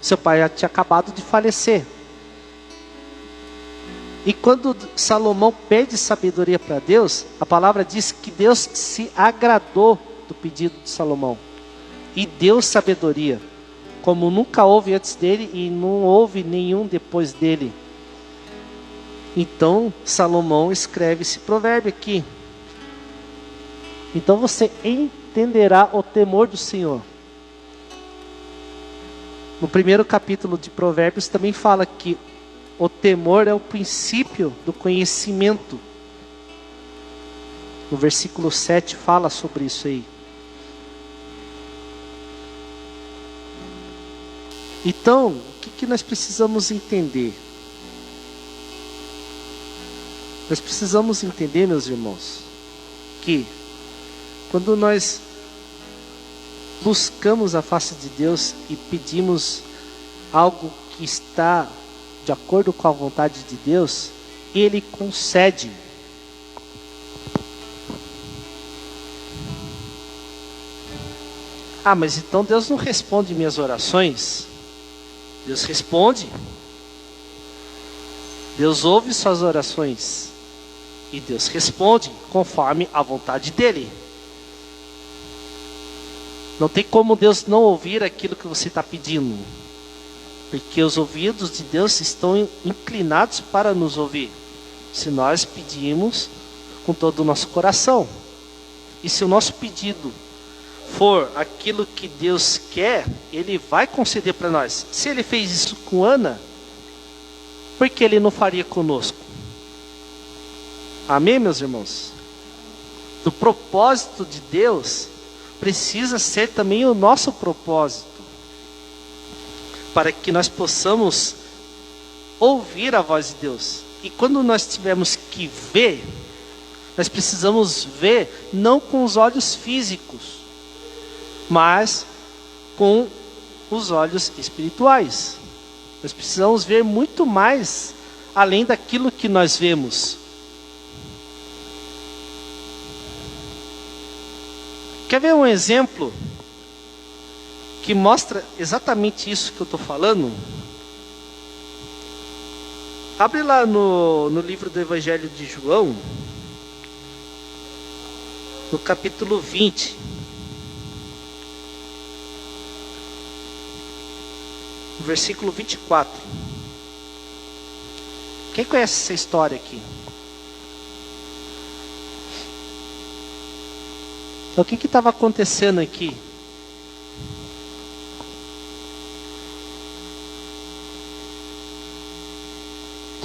Seu pai já tinha acabado de falecer. E quando Salomão pede sabedoria para Deus, a palavra diz que Deus se agradou do pedido de Salomão e deu sabedoria, como nunca houve antes dele e não houve nenhum depois dele. Então Salomão escreve esse provérbio aqui. Então você entenderá o temor do Senhor. No primeiro capítulo de Provérbios também fala que o temor é o princípio do conhecimento. No versículo 7 fala sobre isso aí. Então, o que nós precisamos entender? Nós precisamos entender, meus irmãos, que quando nós buscamos a face de Deus e pedimos algo que está de acordo com a vontade de Deus, Ele concede. Ah, mas então Deus não responde minhas orações? Deus responde. Deus ouve suas orações. E Deus responde conforme a vontade dEle. Não tem como Deus não ouvir aquilo que você está pedindo. Porque os ouvidos de Deus estão inclinados para nos ouvir. Se nós pedimos com todo o nosso coração. E se o nosso pedido for aquilo que Deus quer, Ele vai conceder para nós. Se Ele fez isso com Ana, por que Ele não faria conosco? Amém, meus irmãos? O propósito de Deus precisa ser também o nosso propósito, para que nós possamos ouvir a voz de Deus. E quando nós tivermos que ver, nós precisamos ver não com os olhos físicos, mas com os olhos espirituais. Nós precisamos ver muito mais além daquilo que nós vemos. Quer ver um exemplo que mostra exatamente isso que eu estou falando? Abre lá no livro do Evangelho de João, no capítulo 20. Versículo 24. Quem conhece essa história aqui? Então, o que estava acontecendo aqui?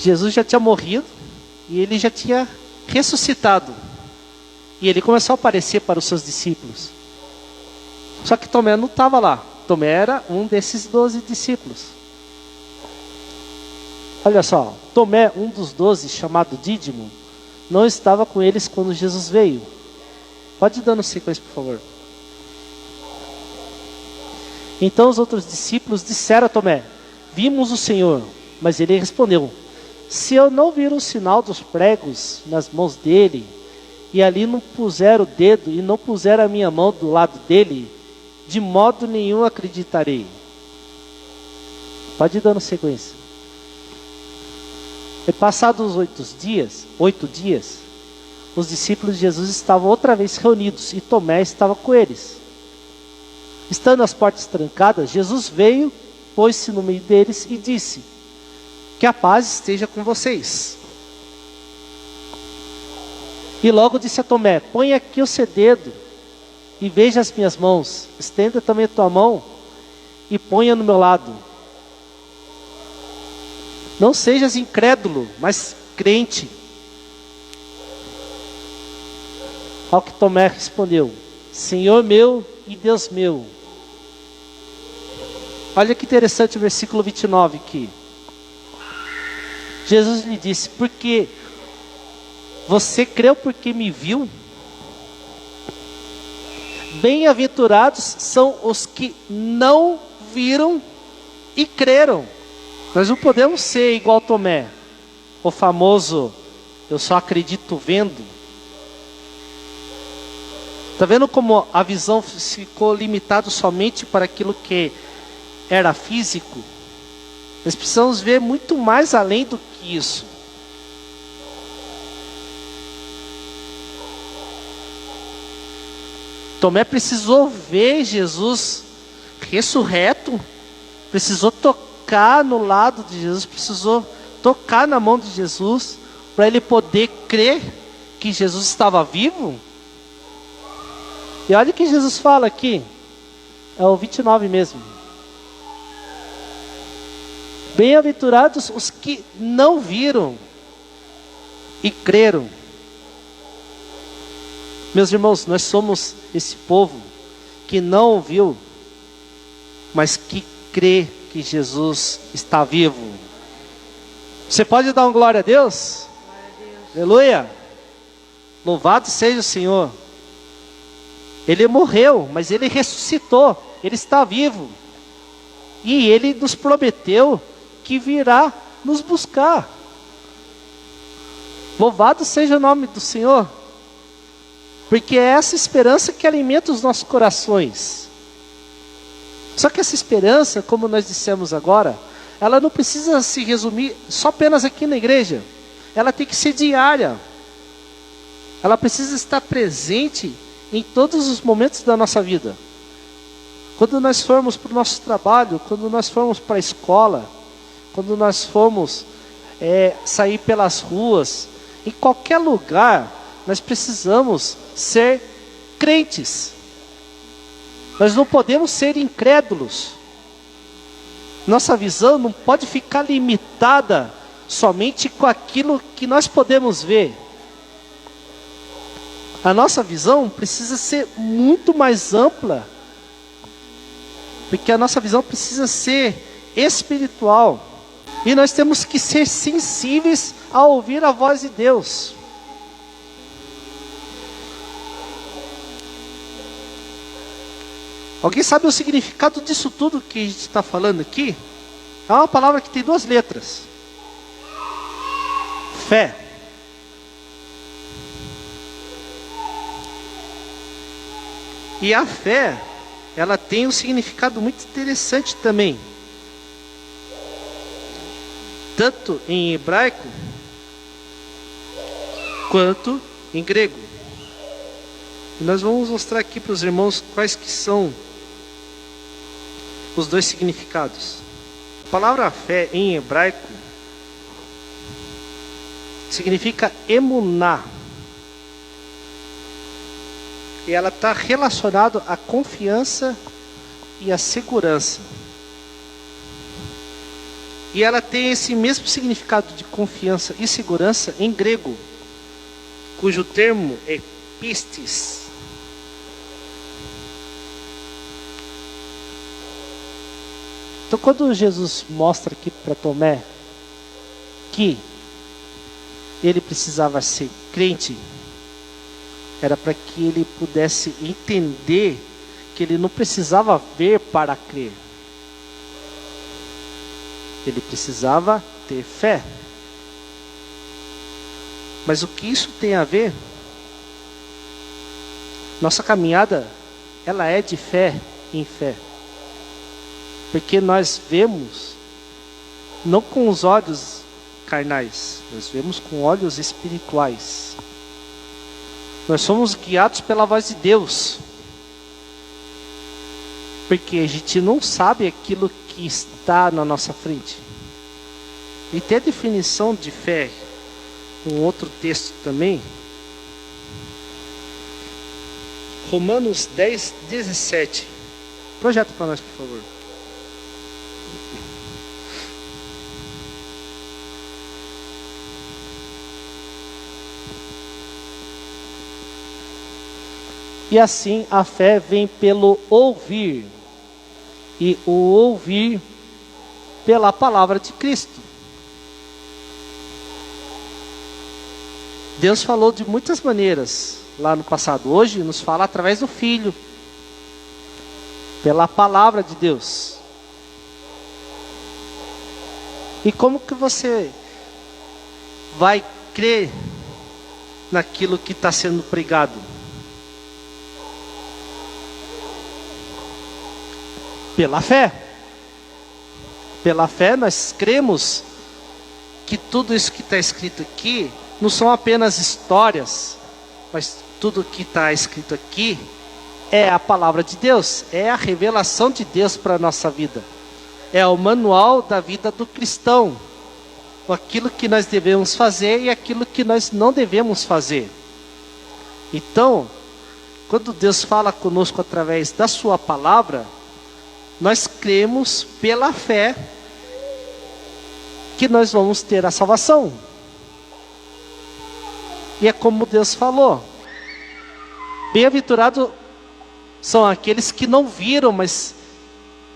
Jesus já tinha morrido e ele já tinha ressuscitado. E ele começou a aparecer para os seus discípulos. Só que Tomé não estava lá. Tomé era um desses 12 discípulos. Olha só, Tomé, um dos 12, chamado Dídimo, não estava com eles quando Jesus veio. Pode ir dando sequência, por favor. Então os outros discípulos disseram a Tomé: vimos o Senhor. Mas ele respondeu: se eu não vir o sinal dos pregos nas mãos dele, e ali não puser o dedo, e não puser a minha mão do lado dele, de modo nenhum acreditarei. Pode ir dando sequência. E passados 8 dias, os discípulos de Jesus estavam outra vez reunidos, e Tomé estava com eles. Estando as portas trancadas, Jesus veio, pôs-se no meio deles e disse: que a paz esteja com vocês. E logo disse a Tomé: põe aqui o seu dedo e veja as minhas mãos. Estenda também a tua mão e ponha no meu lado. Não sejas incrédulo, mas crente. Ao que Tomé respondeu: Senhor meu e Deus meu. Olha que interessante o versículo 29 aqui. Jesus lhe disse: porque você creu porque me viu? Bem-aventurados são os que não viram e creram. Nós não podemos ser igual Tomé, o famoso eu só acredito vendo. Está vendo como a visão ficou limitada somente para aquilo que era físico? Nós precisamos ver muito mais além do que isso. Tomé precisou ver Jesus ressurreto, precisou tocar no lado de Jesus, precisou tocar na mão de Jesus, para ele poder crer que Jesus estava vivo. E olha o que Jesus fala aqui, é o 29 mesmo. Bem-aventurados os que não viram e creram. Meus irmãos, nós somos esse povo que não viu, mas que crê que Jesus está vivo. Você pode dar uma glória a Deus? Aleluia! Louvado seja o Senhor. Ele morreu, mas ele ressuscitou. Ele está vivo. E ele nos prometeu que virá nos buscar. Louvado seja o nome do Senhor, porque é essa esperança que alimenta os nossos corações. Só que essa esperança, como nós dissemos agora, ela não precisa se resumir só apenas aqui na igreja. Ela tem que ser diária. Ela precisa estar presente em todos os momentos da nossa vida. Quando nós formos para o nosso trabalho, quando nós formos para a escola, quando nós formos sair pelas ruas, em qualquer lugar, nós precisamos ser crentes. Nós não podemos ser incrédulos. Nossa visão não pode ficar limitada somente com aquilo que nós podemos ver. A nossa visão precisa ser muito mais ampla, porque a nossa visão precisa ser espiritual. E nós temos que ser sensíveis a ouvir a voz de Deus. Alguém sabe o significado disso tudo que a gente está falando aqui? É uma palavra que tem 2 letras. Fé. E a fé, ela tem um significado muito interessante também. Tanto em hebraico, quanto em grego. E nós vamos mostrar aqui para os irmãos quais que são os 2 significados. A palavra fé em hebraico significa emuná. E ela está relacionada à confiança e à segurança. E ela tem esse mesmo significado de confiança e segurança em grego, cujo termo é pistis. Então, quando Jesus mostra aqui para Tomé que ele precisava ser crente, era para que ele pudesse entender que ele não precisava ver para crer. Ele precisava ter fé. Mas o que isso tem a ver? Nossa caminhada, ela é de fé em fé. Porque nós vemos, não com os olhos carnais, nós vemos com olhos espirituais. Nós somos guiados pela voz de Deus. Porque a gente não sabe aquilo que está na nossa frente. E tem a definição de fé, um outro texto também. Romanos 10, 17. Projeta para nós, por favor. E assim a fé vem pelo ouvir, e o ouvir pela palavra de Cristo. Deus falou de muitas maneiras lá no passado. Hoje nos fala através do Filho, pela palavra de Deus. E como que você vai crer naquilo que está sendo pregado? Pela fé. Pela fé nós cremos que tudo isso que está escrito aqui não são apenas histórias, mas tudo que está escrito aqui é a palavra de Deus, é a revelação de Deus para a nossa vida. É o manual da vida do cristão. Aquilo que nós devemos fazer e aquilo que nós não devemos fazer. Então, quando Deus fala conosco através da sua palavra, nós cremos pela fé que nós vamos ter a salvação. E é como Deus falou: bem-aventurados são aqueles que não viram, mas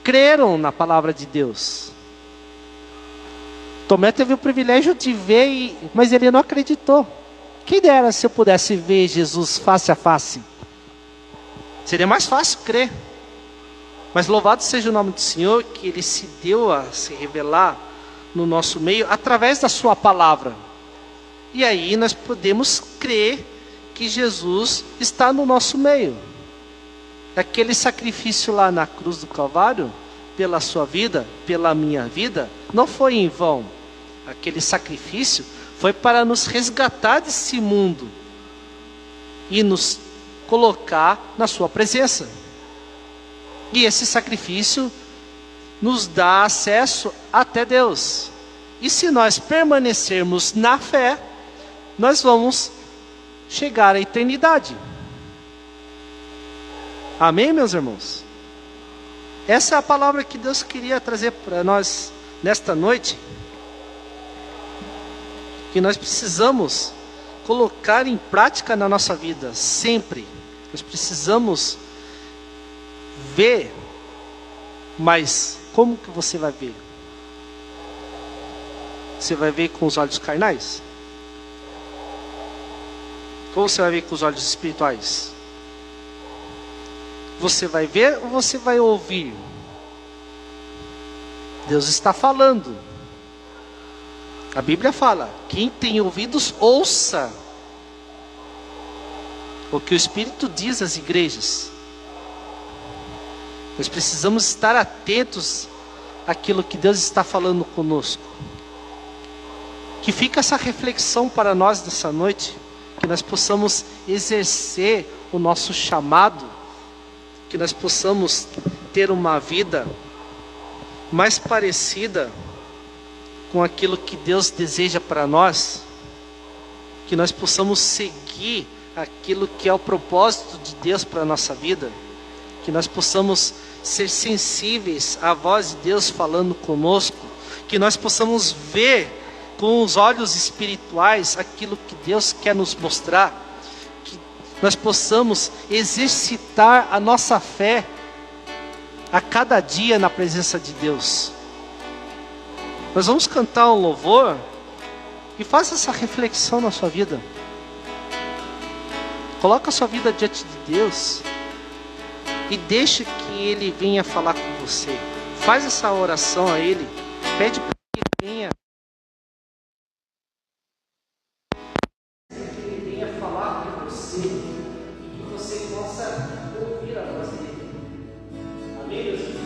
creram na palavra de Deus. Tomé teve o privilégio de ver, mas ele não acreditou. Quem dera se eu pudesse ver Jesus face a face. Seria mais fácil crer. Mas louvado seja o nome do Senhor, que Ele se deu a se revelar no nosso meio através da sua palavra. E aí nós podemos crer que Jesus está no nosso meio. Aquele sacrifício lá na cruz do Calvário, pela sua vida, pela minha vida, não foi em vão. Aquele sacrifício foi para nos resgatar desse mundo e nos colocar na sua presença. E esse sacrifício nos dá acesso até Deus. E se nós permanecermos na fé, nós vamos chegar à eternidade. Amém, meus irmãos? Essa é a palavra que Deus queria trazer para nós nesta noite. Que nós precisamos colocar em prática na nossa vida, sempre. Nós precisamos ver, mas como que você vai ver? Você vai ver com os olhos carnais? Ou você vai ver com os olhos espirituais? Você vai ver ou você vai ouvir? Deus está falando. A Bíblia fala: quem tem ouvidos, ouça o que o Espírito diz às igrejas. Nós precisamos estar atentos àquilo que Deus está falando conosco. Que fica essa reflexão para nós nessa noite, que nós possamos exercer o nosso chamado, que nós possamos ter uma vida mais parecida com aquilo que Deus deseja para nós, que nós possamos seguir aquilo que é o propósito de Deus para a nossa vida, que nós possamos ser sensíveis à voz de Deus falando conosco, que nós possamos ver com os olhos espirituais aquilo que Deus quer nos mostrar, que nós possamos exercitar a nossa fé a cada dia na presença de Deus. Nós vamos cantar um louvor e faça essa reflexão na sua vida. Coloca a sua vida diante de Deus e deixe que Ele venha falar com você. Faz essa oração a Ele. Pede para que Ele venha falar com você e que você possa ouvir a voz dele. Amém, meus irmãos?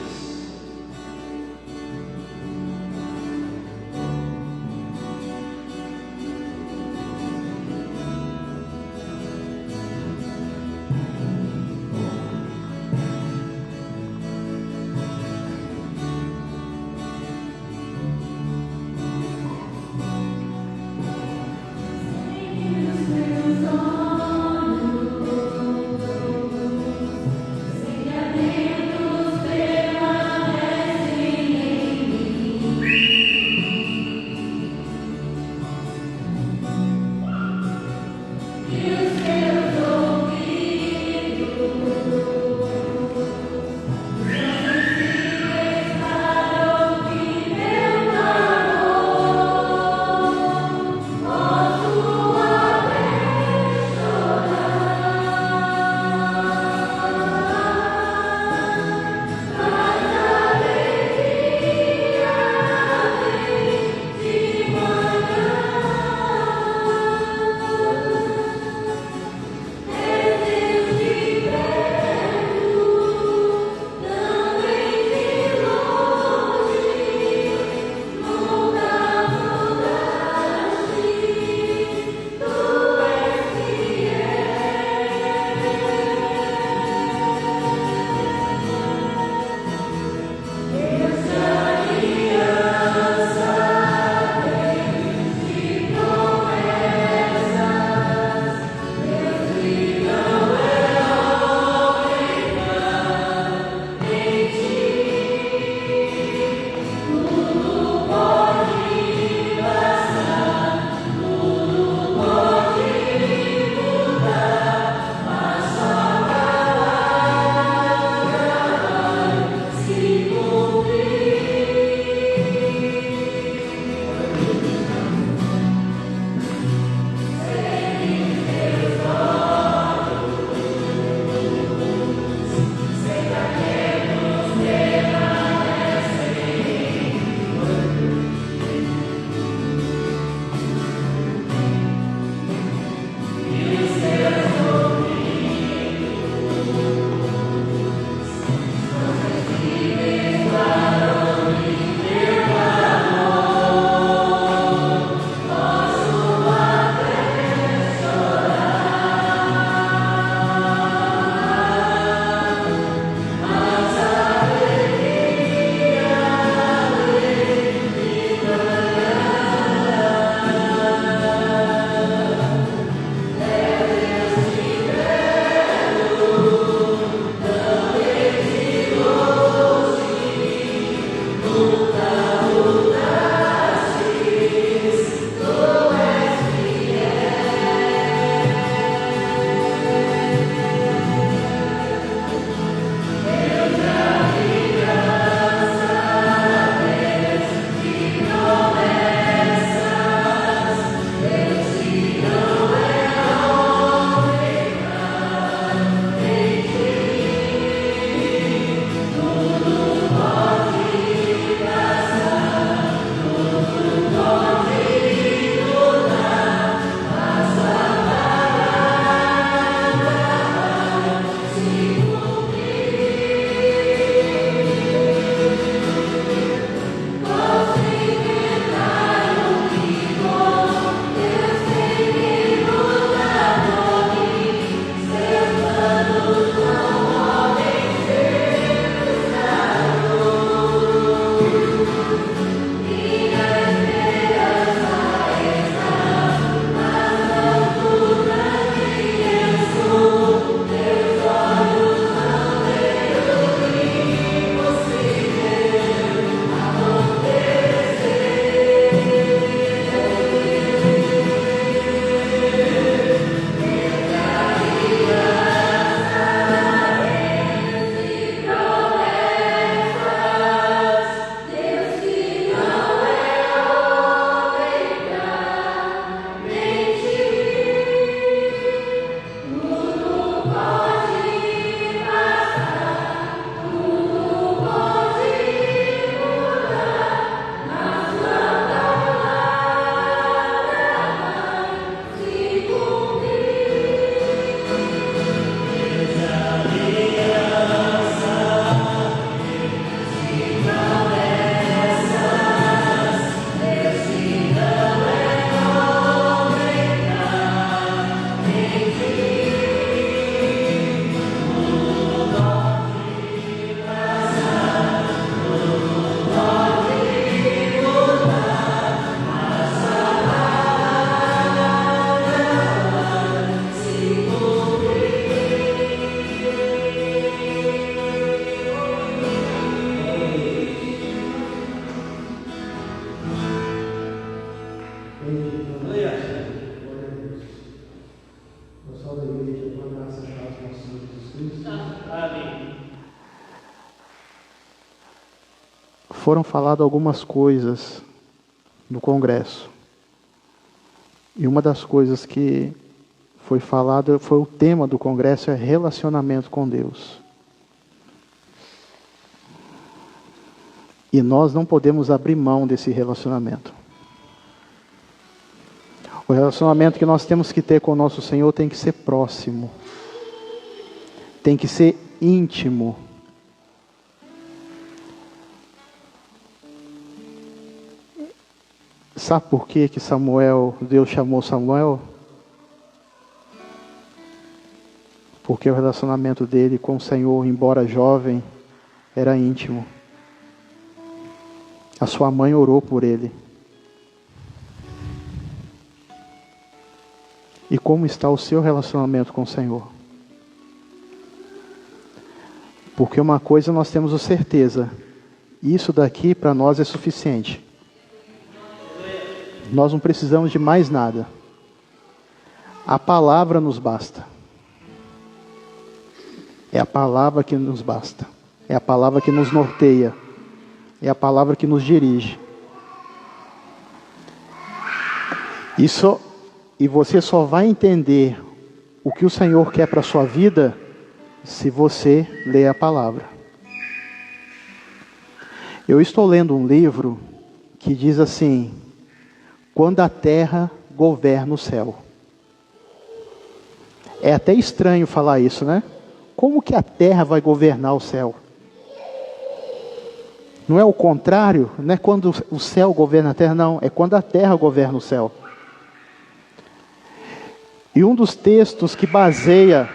foram faladas algumas coisas no congresso. E uma das coisas que foi falada, foi o tema do congresso, é relacionamento com Deus. E nós não podemos abrir mão desse relacionamento. O relacionamento que nós temos que ter com o nosso Senhor tem que ser próximo. Tem que ser íntimo. Sabe por que Deus chamou Samuel? Porque o relacionamento dele com o Senhor, embora jovem, era íntimo. A sua mãe orou por ele. E como está o seu relacionamento com o Senhor? Porque uma coisa nós temos a certeza, isso daqui para nós é suficiente. Nós não precisamos de mais nada. A palavra nos basta. É a palavra que nos basta. É a palavra que nos norteia. É a palavra que nos dirige. E você só vai entender o que o Senhor quer para a sua vida se você ler a palavra. Eu estou lendo um livro que diz assim: quando a terra governa o céu. É até estranho falar isso, né? Como que a terra vai governar o céu? Não é o contrário? Não é quando o céu governa a terra, não. É quando a terra governa o céu. E um dos textos que baseia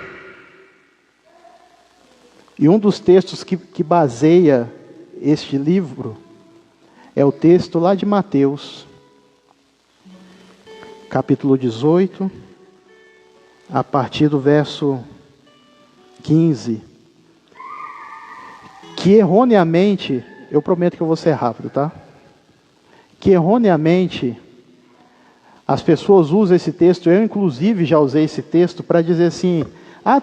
este livro é o texto lá de Mateus, capítulo 18, a partir do verso 15, que erroneamente, eu prometo que eu vou ser rápido, tá? Que erroneamente as pessoas usam esse texto, eu inclusive já usei esse texto para dizer assim: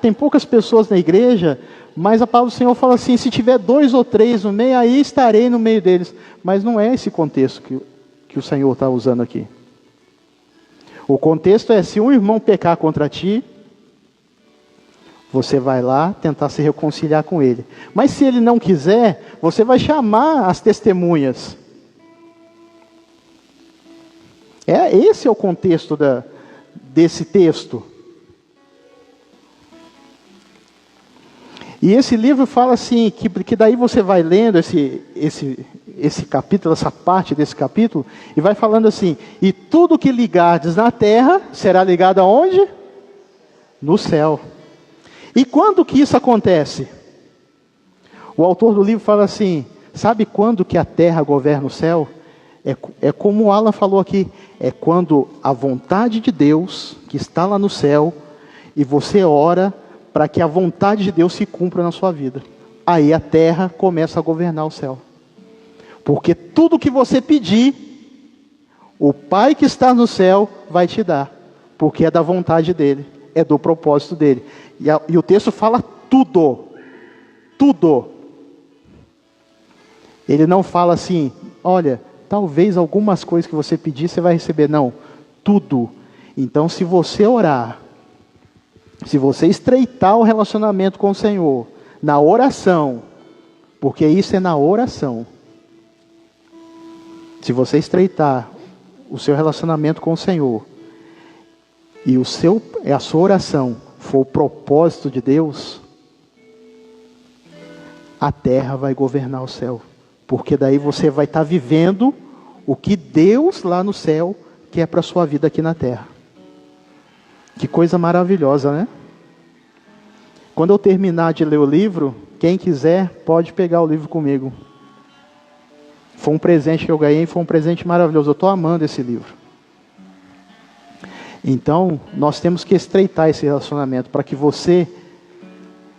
tem poucas pessoas na igreja, mas a palavra do Senhor fala assim: se tiver 2 ou 3 no meio, aí estarei no meio deles. Mas não é esse contexto que o Senhor está usando aqui. O contexto é: se um irmão pecar contra ti, você vai lá tentar se reconciliar com ele. Mas se ele não quiser, você vai chamar as testemunhas. Esse é o contexto desse texto. E esse livro fala assim, que daí você vai lendo esse capítulo, essa parte desse capítulo, e vai falando assim: e tudo que ligardes na terra, será ligado aonde? No céu. E quando que isso acontece? O autor do livro fala assim: sabe quando que a terra governa o céu? É como o Alan falou aqui, é quando a vontade de Deus, que está lá no céu, e você ora para que a vontade de Deus se cumpra na sua vida. Aí a terra começa a governar o céu. Porque tudo que você pedir, o Pai que está no céu vai te dar. Porque é da vontade dele, é do propósito dele. E o texto fala tudo. Tudo. Ele não fala assim: olha, talvez algumas coisas que você pedir, você vai receber. Não, tudo. Então, se você orar, se você estreitar o relacionamento com o Senhor, na oração, porque isso é na oração. Se você estreitar o seu relacionamento com o Senhor, e a sua oração for o propósito de Deus, a terra vai governar o céu. Porque daí você vai estar vivendo o que Deus lá no céu quer para a sua vida aqui na terra. Que coisa maravilhosa, né? Quando eu terminar de ler o livro, quem quiser pode pegar o livro comigo. Foi um presente que eu ganhei, foi um presente maravilhoso. Eu estou amando esse livro. Então, nós temos que estreitar esse relacionamento para que você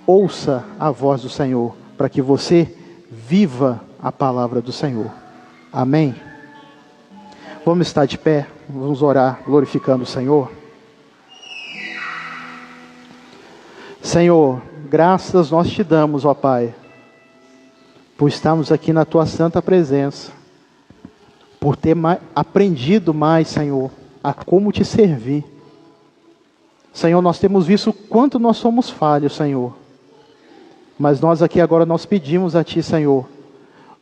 ouça a voz do Senhor, para que você viva a palavra do Senhor. Amém? Vamos estar de pé, vamos orar glorificando o Senhor. Senhor, graças nós te damos, ó Pai, por estarmos aqui na Tua santa presença, por ter aprendido mais, Senhor, a como Te servir. Senhor, nós temos visto o quanto nós somos falhos, Senhor. Mas nós aqui agora nós pedimos a Ti, Senhor,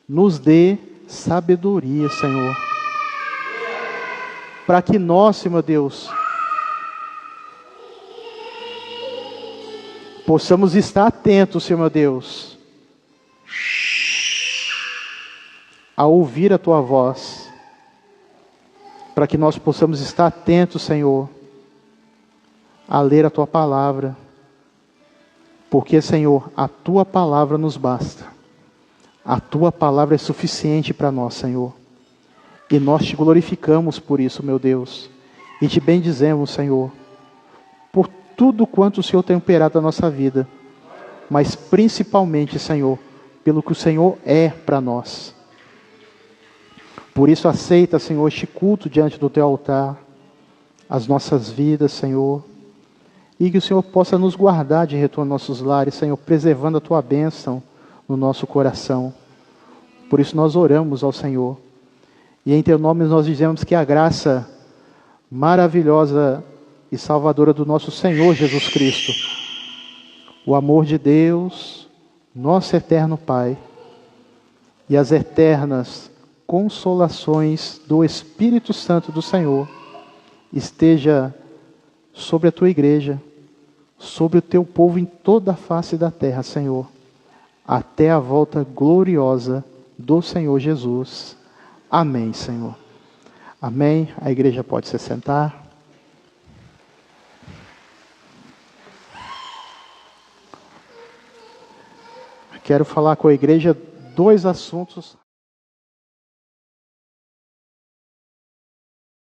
nos dê sabedoria, Senhor. Para que nós, Senhor Deus, possamos estar atentos, Senhor meu Deus, a ouvir a Tua voz. Para que nós possamos estar atentos, Senhor, a ler a Tua palavra. Porque, Senhor, a Tua palavra nos basta. A Tua palavra é suficiente para nós, Senhor. E nós Te glorificamos por isso, meu Deus. E Te bendizemos, Senhor, por tudo quanto o Senhor tem operado na nossa vida. Mas principalmente, Senhor, pelo que o Senhor é para nós. Por isso aceita, Senhor, este culto diante do Teu altar. As nossas vidas, Senhor. E que o Senhor possa nos guardar de retorno aos nossos lares, Senhor, preservando a Tua bênção no nosso coração. Por isso nós oramos ao Senhor. E em Teu nome nós dizemos que a graça maravilhosa e salvadora do nosso Senhor Jesus Cristo, o amor de Deus, nosso eterno Pai, e as eternas consolações do Espírito Santo do Senhor, esteja sobre a Tua igreja, sobre o Teu povo em toda a face da terra, Senhor, até a volta gloriosa do Senhor Jesus. Amém, Senhor. Amém. A igreja pode se sentar. Quero falar com a igreja 2 assuntos